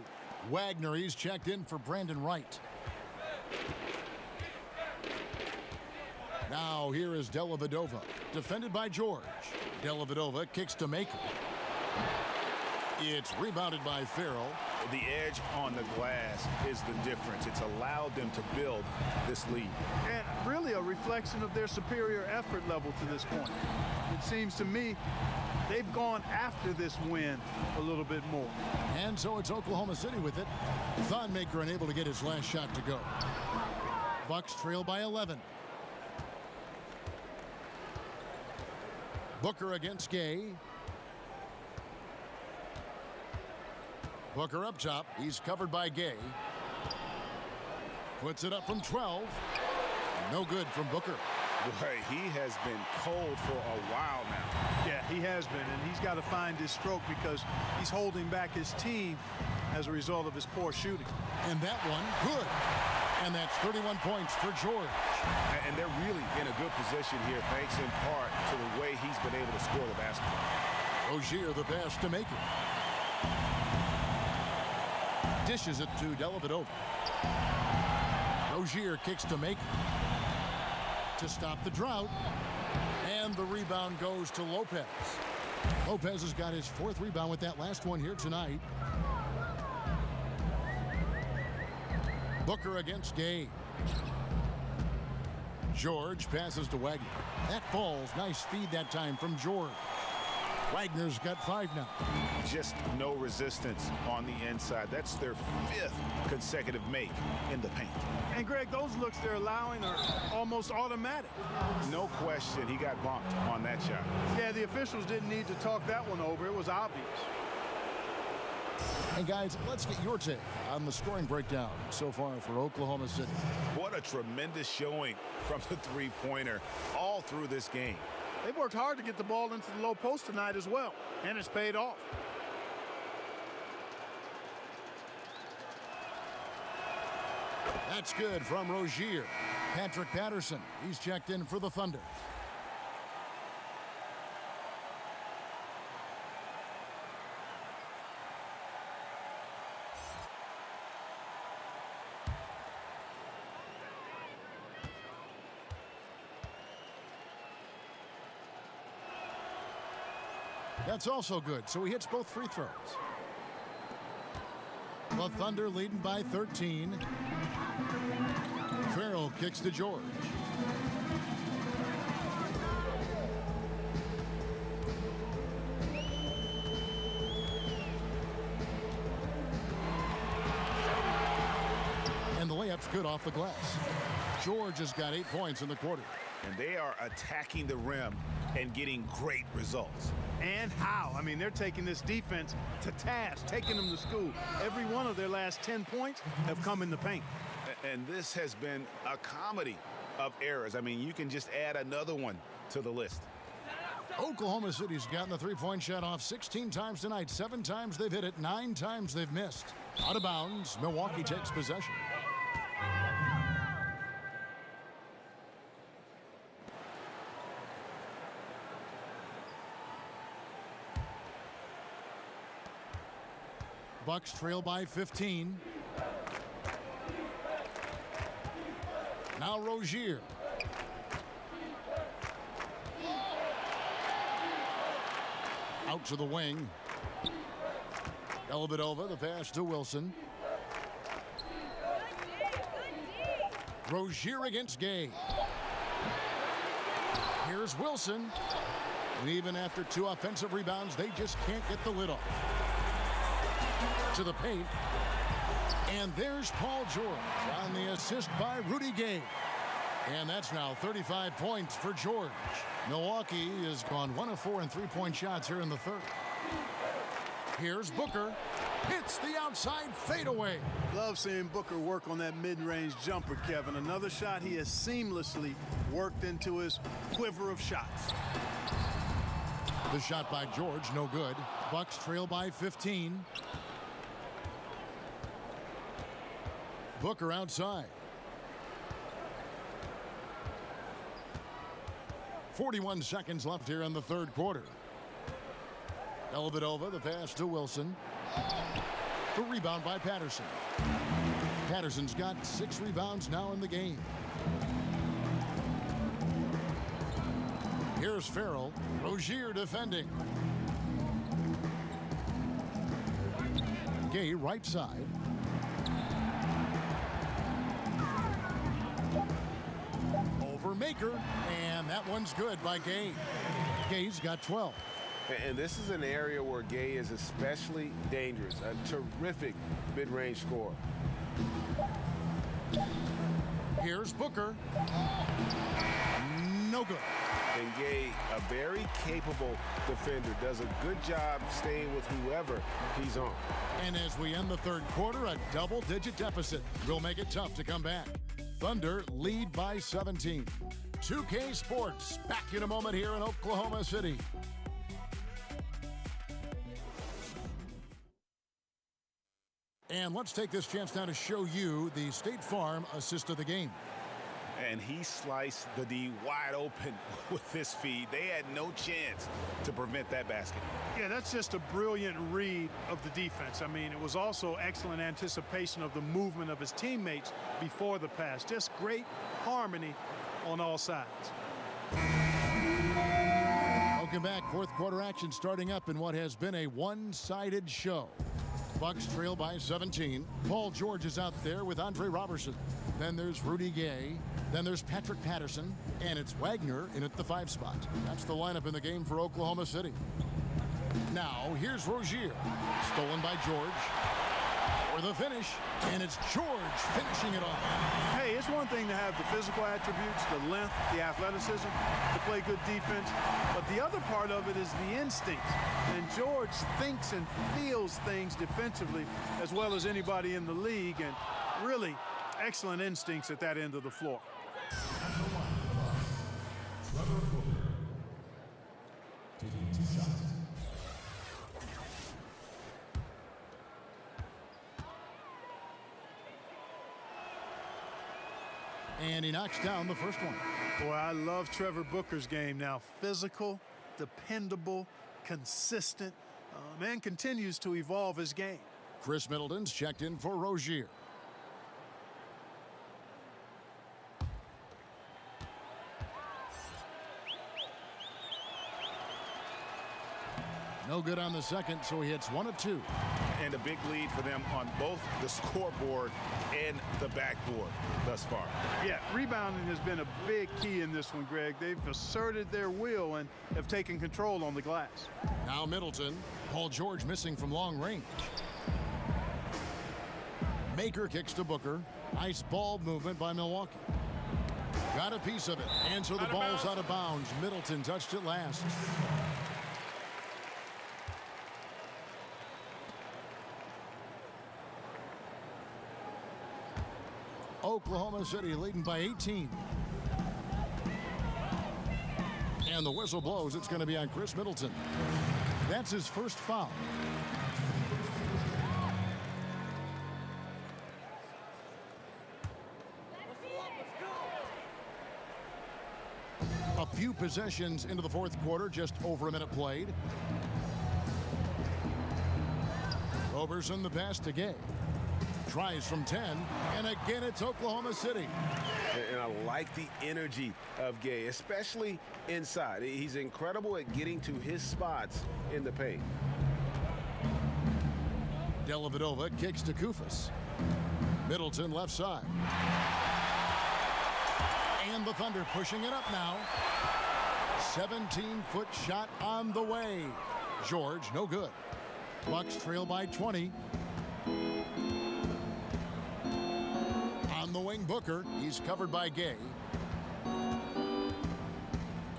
Wagner, he's checked in for Brandon Wright. Now here is Dellavedova, defended by George. Dellavedova kicks to Maker. It's rebounded by Farrell. The edge on the glass is the difference. It's allowed them to build this lead. And really a reflection of their superior effort level to this point. It seems to me they've gone after this win a little bit more. And so it's Oklahoma City with it. Thonmaker unable to get his last shot to go. Bucks trail by 11. Booker against Gay. Booker up top. He's covered by Gay. Puts it up from 12. No good from Booker. Boy, he has been cold for a while now. Yeah, he has been, and he's got to find his stroke because he's holding back his team as a result of his poor shooting. And that one, good. And that's 31 points for George. And they're really in a good position here, thanks in part to the way he's been able to score the basketball. Rozier the pass to Maker. Dishes it to Dellavedova. Rozier kicks to Maker to stop the drought. And the rebound goes to Lopez. Lopez has got his 4th rebound with that last one here tonight. Booker against Gay. George passes to Wagner. That falls. Nice feed that time from George. Wagner's got 5 now. Just no resistance on the inside. That's their 5th consecutive make in the paint. And Greg, those looks they're allowing are almost automatic. No question he got bumped on that shot. Yeah, the officials didn't need to talk that one over. It was obvious. And guys, let's get your take on the scoring breakdown so far for Oklahoma City. What a tremendous showing from the three-pointer all through this game. They've worked hard to get the ball into the low post tonight as well, and it's paid off. That's good from Rozier. Patrick Patterson, he's checked in for the Thunder. That's also good, so he hits both free throws. The Thunder leading by 13. Farrell kicks to George. And the layup's good off the glass. George has got 8 points in the quarter. And they are attacking the rim and getting great results. And how? I mean, they're taking this defense to task, taking them to school. Every one of their last 10 points have come in the paint. And this has been a comedy of errors. I mean, you can just add another one to the list. Oklahoma City's gotten the three-point shot off 16 times tonight. 7 times they've hit it, 9 times they've missed. Out of bounds, Milwaukee takes possession. Bucks trail by 15. Now Rozier. Out to the wing. Dellavedova, the pass to Wilson. Rozier against Gay. Here's Wilson. And even after 2 offensive rebounds, they just can't get the lid off. To the paint. And there's Paul George on the assist by Rudy Gay. And that's now 35 points for George. Milwaukee has gone 1 of 4 in three-point shots here in the third. Here's Booker. Hits the outside fadeaway. Love seeing Booker work on that mid-range jumper, Kevin. Another shot he has seamlessly worked into his quiver of shots. The shot by George, no good. Bucks trail by 15. Booker outside. 41 seconds left here in the third quarter. Dellavedova, the pass to Wilson. The rebound by Patterson. Patterson's got 6 rebounds now in the game. Here's Farrell. Rozier defending. Gay right side. Over Maker, and that one's good by Gay. Gay's got 12. And this is an area where Gay is especially dangerous. A terrific mid-range scorer. Here's Booker. No good. And Gay, a very capable defender, does a good job staying with whoever he's on. And as we end the third quarter, a double-digit deficit will make it tough to come back. Thunder lead by 17. 2K Sports back in a moment here in Oklahoma City. And let's take this chance now to show you the State Farm assist of the game. And he sliced the D wide open with this feed. They had no chance to prevent that basket. Yeah, that's just a brilliant read of the defense. I mean, it was also excellent anticipation of the movement of his teammates before the pass. Just great harmony on all sides. Welcome back. Fourth quarter action starting up in what has been a one-sided show. Bucks trail by 17. Paul George is out there with Andre Robertson. Then there's Rudy Gay. Then there's Patrick Patterson. And it's Wagner in at the 5 spot. That's the lineup in the game for Oklahoma City. Now, here's Rozier. Stolen by George. For the finish. And it's George finishing it off. Hey, it's one thing to have the physical attributes, the length, the athleticism, to play good defense. But the other part of it is the instinct. And George thinks and feels things defensively as well as anybody in the league. And really excellent instincts at that end of the floor. And he knocks down the first one. Boy, I love Trevor Booker's game now. Physical, dependable, consistent, and continues to evolve his game. Chris Middleton's checked in for Rozier. No good on the second, so he hits 1 of 2. And a big lead for them on both the scoreboard and the backboard thus far. Yeah, rebounding has been a big key in this one, Greg. They've asserted their will and have taken control on the glass. Now Middleton. Paul George missing from long range. Maker kicks to Booker. Nice ball movement by Milwaukee. Got a piece of it, and so the ball's out of bounds. Middleton touched it last. Oklahoma City leading by 18. And the whistle blows. It's going to be on Chris Middleton. That's his first foul. A few possessions into the fourth quarter, just over a minute played. Roberson the pass to Gay. Tries from 10, and again it's Oklahoma City. And I like the energy of Gay, especially inside. He's incredible at getting to his spots in the paint. Dellavedova kicks to Kufas. Middleton left side. And the Thunder pushing it up now. 17-foot shot on the way. George, no good. Bucks trail by 20. On the wing, Booker. He's covered by Gay.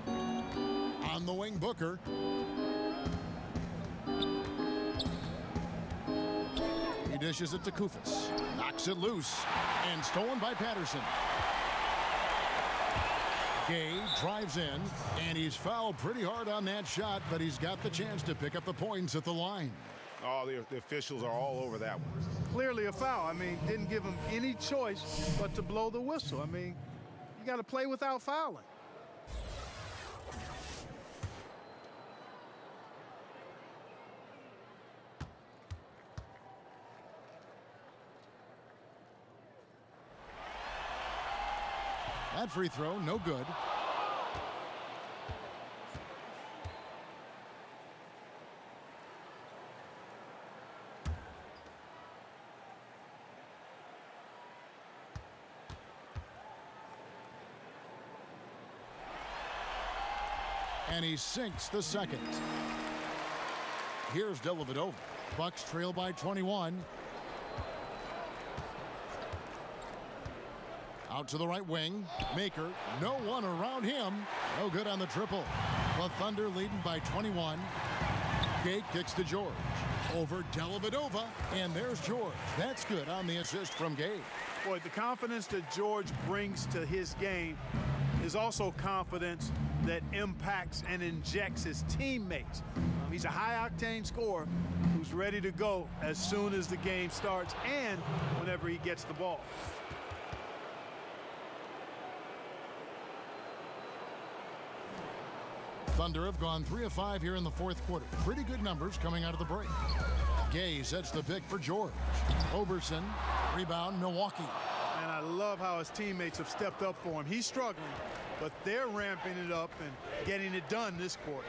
On the wing, Booker. dishes it to Koufos. Knocks it loose. And stolen by Patterson. Gay drives in, and he's fouled pretty hard on that shot, but he's got the chance to pick up the points at the line. Oh, the officials are all over that one. Clearly a foul. I mean, didn't give him any choice but to blow the whistle. I mean, you got to play without fouling. That free throw, no good. And he sinks the second. Here's Dellavedova. Bucks trail by 21. Out to the right wing. Maker, no one around him. No good on the triple. The Thunder leading by 21. Gay kicks to George. Over Dellavedova, and there's George. That's good on the assist from Gay. Boy, the confidence that George brings to his game is also confidence that impacts and injects his teammates. He's a high-octane scorer who's ready to go as soon as the game starts and whenever he gets the ball. Thunder have gone 3 of 5 here in the fourth quarter. Pretty good numbers coming out of the break. Gay sets the pick for George. Oberson, rebound, Milwaukee. And I love how his teammates have stepped up for him. He's struggling, but they're ramping it up and getting it done this quarter.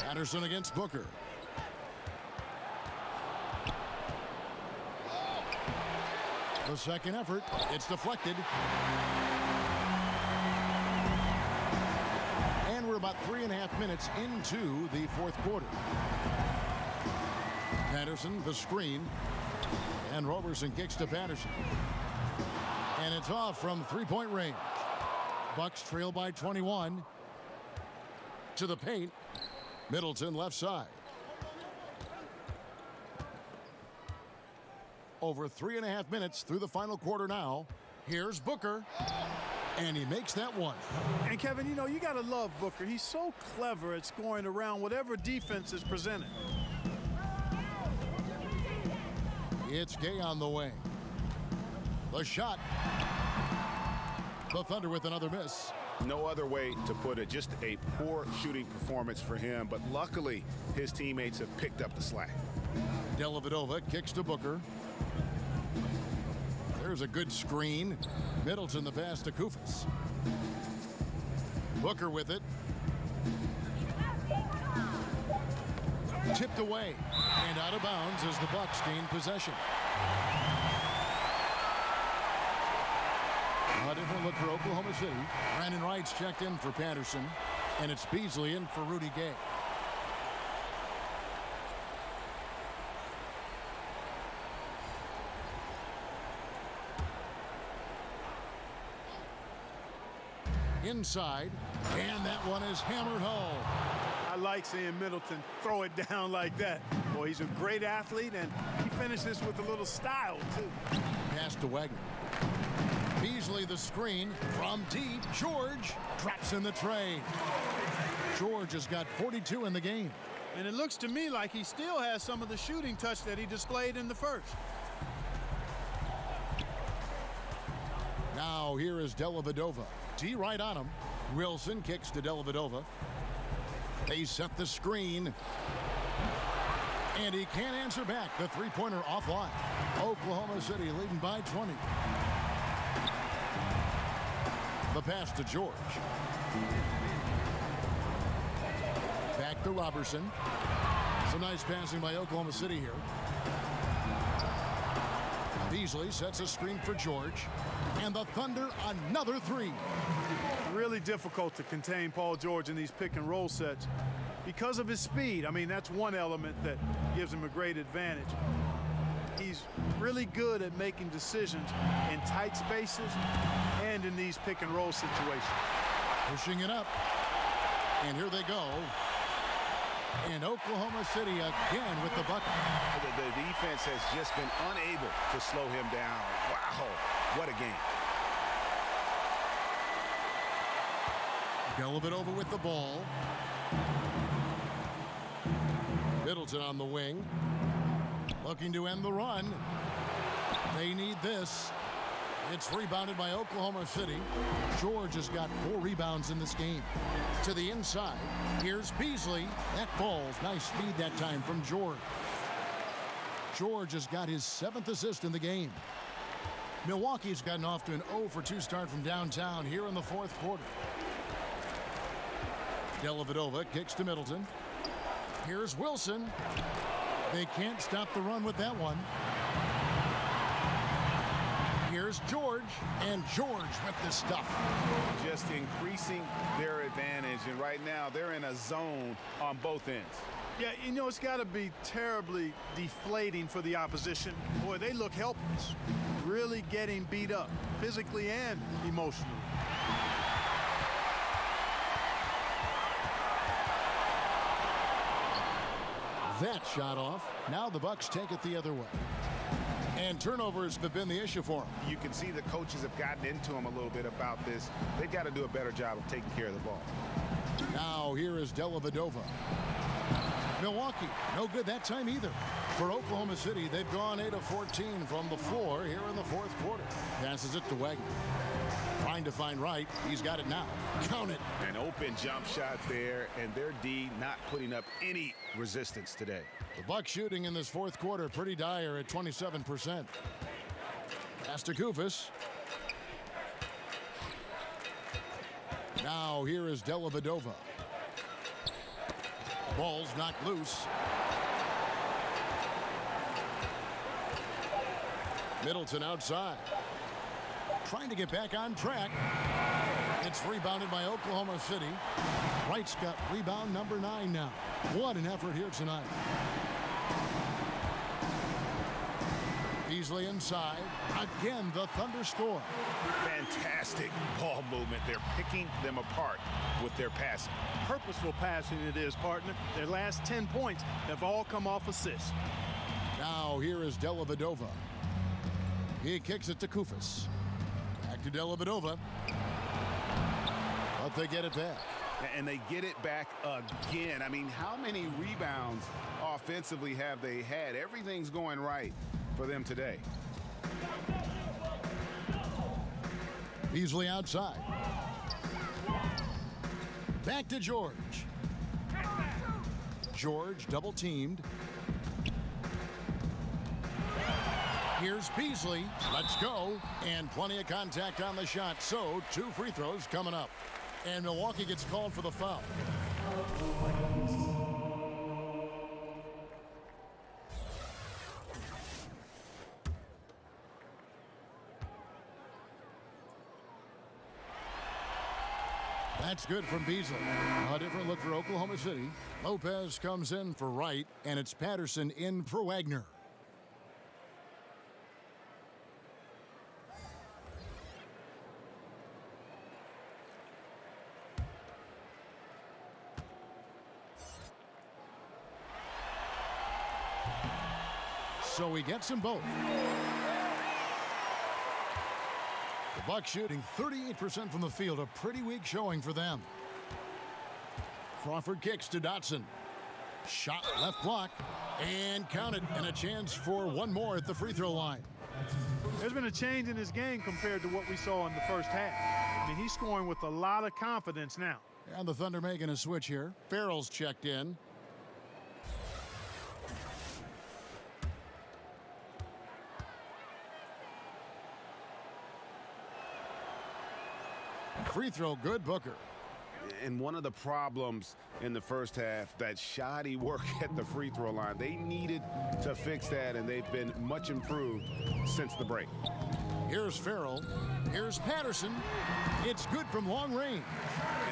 Patterson against Booker. The second effort, it's deflected. And we're about 3.5 minutes into the fourth quarter. Patterson, the screen. And Roberson kicks to Patterson. And it's off from three-point range. Bucks trail by 21. To the paint. Middleton left side. Over 3.5 minutes through the final quarter now. Here's Booker. And he makes that one. And Kevin, you know, you got to love Booker. He's so clever at scoring around whatever defense is presented. It's Gay on the wing. The shot. The Thunder with another miss. No other way to put it. Just a poor shooting performance for him, but luckily his teammates have picked up the slack. Dellavedova kicks to Booker. There's a good screen. Middleton the pass to Koufos. Booker with it. Tipped away and out of bounds as the Bucks gain possession. A different look for Oklahoma City. Brandon Wright's checked in for Patterson, and it's Beasley in for Rudy Gay. Inside, and that one is hammered home. I like seeing Middleton throw it down like that. Boy, he's a great athlete, and he finishes with a little style, too. Pass to Wagner. Beasley the screen from deep. George traps in the tray. George has got 42 in the game. And it looks to me like he still has some of the shooting touch that he displayed in the first. Now here is Dellavedova. D right on him. Wilson kicks to Dellavedova. They set the screen. And he can't answer back. The three-pointer offline. Oklahoma City leading by 20. The pass to George. Back to Roberson. Some nice passing by Oklahoma City here. Beasley sets a screen for George. And the Thunder another three. Really difficult to contain Paul George in these pick and roll sets because of his speed. I mean, that's one element that gives him a great advantage. He's really good at making decisions in tight spaces and in these pick and roll situations. Pushing it up. And here they go. And Oklahoma City again with the bucket. The defense has just been unable to slow him down. Wow, what a game. Dellavedova with the ball. Middleton on the wing. Looking to end the run. They need this. It's rebounded by Oklahoma City. George has got 4 rebounds in this game. To the inside. Here's Beasley. That ball's nice feed that time from George. George has got his 7th assist in the game. Milwaukee's gotten off to an 0-for-2 start from downtown here in the 4th quarter. Dellavedova kicks to Middleton. Here's Wilson. They can't stop the run with that one. Here's George, and George with the stuff. Just increasing their advantage, and right now they're in a zone on both ends. Yeah, you know, it's got to be terribly deflating for the opposition. Boy, they look helpless, really getting beat up, physically and emotionally. That shot off. Now the Bucks take it the other way. And turnovers have been the issue for them. You can see the coaches have gotten into them a little bit about this. They've got to do a better job of taking care of the ball. Now here is Dellavedova. Milwaukee, no good that time either. For Oklahoma City, they've gone 8 of 14 from the floor here in the 4th quarter. Passes it to Wagner. Trying to find Wright. He's got it now. Count it. An open jump shot there, and their D not putting up any resistance today. The Bucks shooting in this 4th quarter pretty dire at 27%. Pass to Koufos. Now here is Dellavedova. Ball's knocked loose. Middleton outside. Trying to get back on track. It's rebounded by Oklahoma City. Wright's got rebound number 9 now. What an effort here tonight. Beasley inside. Again, the Thunder score. Fantastic ball movement. They're picking them apart with their passing. Purposeful passing it is, partner. Their last 10 points have all come off assists. Now here is Dellavedova. He kicks it to Koufos. Back to Dellavedova. But they get it back. And they get it back again. I mean, how many rebounds offensively have they had? Everything's going right for them today. Beasley outside. Back to George. George double teamed. Here's Beasley. Let's go. And plenty of contact on the shot. So 2 free throws coming up. And Milwaukee gets called for the foul. That's good from Beasley. A different look for Oklahoma City. Lopez comes in for Wright, and it's Patterson in for Wagner. So he gets them both. The Bucks shooting 38% from the field, a pretty weak showing for them. Crawford kicks to Dotson. Shot left block, and count it, and a chance for one more at the free throw line. There's been a change in his game compared to what we saw in the first half. I mean, he's scoring with a lot of confidence now. And the Thunder making a switch here. Farrell's checked in. Free throw good, Booker. And one of the problems in the first half, that shoddy work at the free throw line. They needed to fix that, and they've been much improved since the break. Here's Farrell. Here's Patterson. It's good from long range.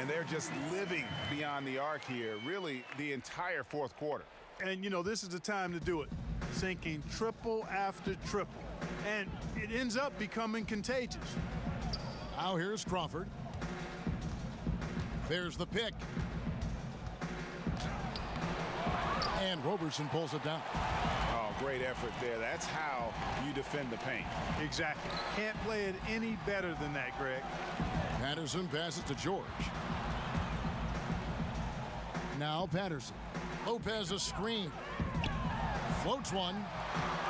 And they're just living beyond the arc here, really the entire 4th quarter. And, you know, this is the time to do it. Sinking triple after triple. And it ends up becoming contagious. Now here's Crawford. There's the pick. And Roberson pulls it down. Oh, great effort there. That's how you defend the paint. Exactly. Can't play it any better than that, Greg. Patterson passes to George. Now Patterson. Lopez a screen. Floats one.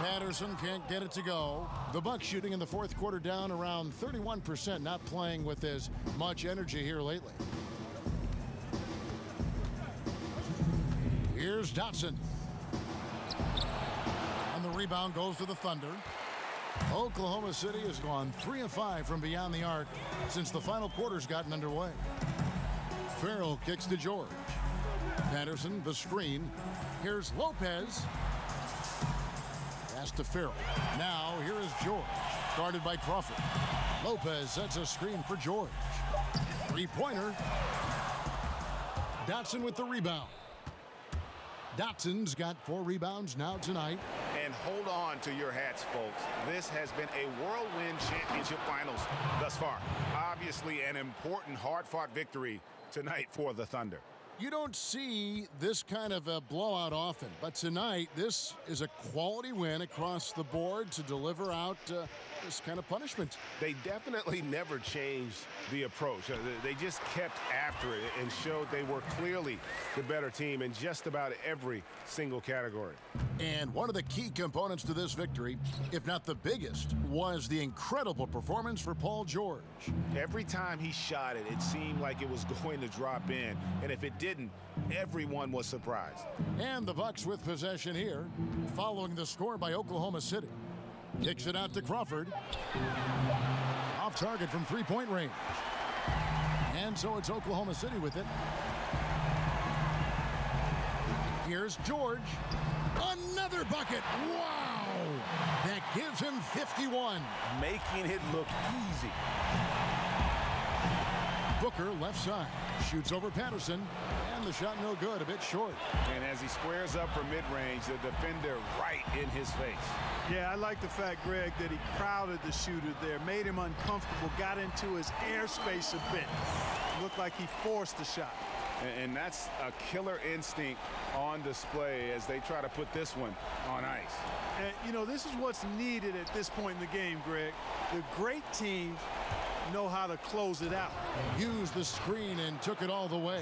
Patterson can't get it to go. The Bucks shooting in the fourth quarter down around 31%, not playing with as much energy here lately. Here's Dotson. And the rebound goes to the Thunder. Oklahoma City has gone 3 of 5 from beyond the arc since the final quarter's gotten underway. Farrell kicks to George. Patterson, the screen. Here's Lopez. Pass to Farrell. Now here is George, guarded by Crawford. Lopez sets a screen for George. Three-pointer. Dotson with the rebound. Dotson's got 4 rebounds now tonight. And hold on to your hats, folks. This has been a whirlwind championship finals thus far. Obviously an important, hard-fought victory tonight for the Thunder. You don't see this kind of a blowout often, but tonight this is a quality win across the board to deliver out this kind of punishment. They definitely never changed the approach. They just kept after it and showed they were clearly the better team in just about every single category. And one of the key components to this victory, if not the biggest, was the incredible performance for Paul George. Every time he shot it, it seemed like it was going to drop in, and if it didn't, everyone was surprised. And the Bucks with possession here, following the score by Oklahoma City. Kicks it out to Crawford. Off target from three-point range. And so it's Oklahoma City with it. Here's George. Another bucket. Wow! That gives him 51. Making it look easy. Booker left side. Shoots over Patterson. And the shot no good, a bit short. And as he squares up for mid-range, the defender right in his face. Yeah, I like the fact, Greg, that he crowded the shooter there, made him uncomfortable, got into his airspace a bit. Looked like he forced the shot. And that's a killer instinct on display as they try to put this one on ice. And, you know, this is what's needed at this point in the game, Greg. The great teams know how to close it out. Used the screen and took it all the way.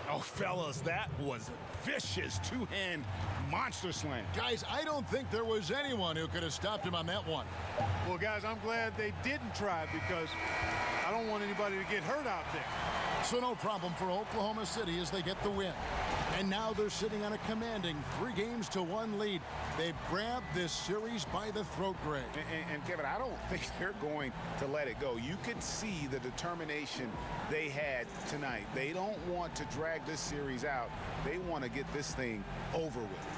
Oh, fellas, that was vicious two-hand monster slam. Guys, I don't think there was anyone who could have stopped him on that one. Well, guys, I'm glad they didn't try because I don't want anybody to get hurt out there. So no problem for Oklahoma City as they get the win. And now they're sitting on a commanding 3-1 lead. They've grabbed this series by the throat, Greg. And Kevin, I don't think they're going to let it go. You could see the determination they had tonight. They don't want to drag this series out. They want to get this thing over with.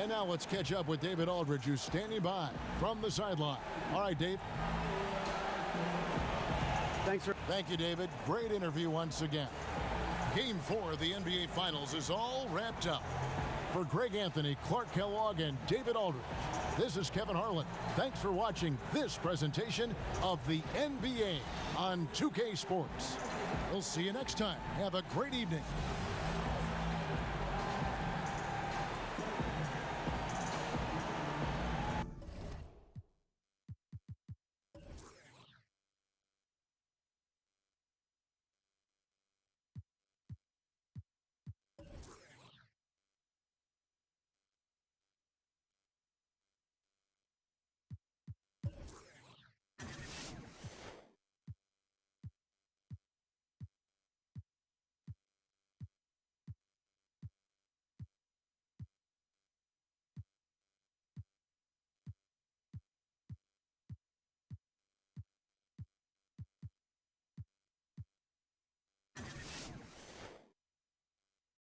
And now let's catch up with David Aldridge, who's standing by from the sideline. All right, Dave. Thank you, David. Great interview once again. Game 4 of the NBA Finals is all wrapped up. For Greg Anthony, Clark Kellogg, and David Aldridge, this is Kevin Harlan. Thanks for watching this presentation of the NBA on 2K Sports. We'll see you next time. Have a great evening.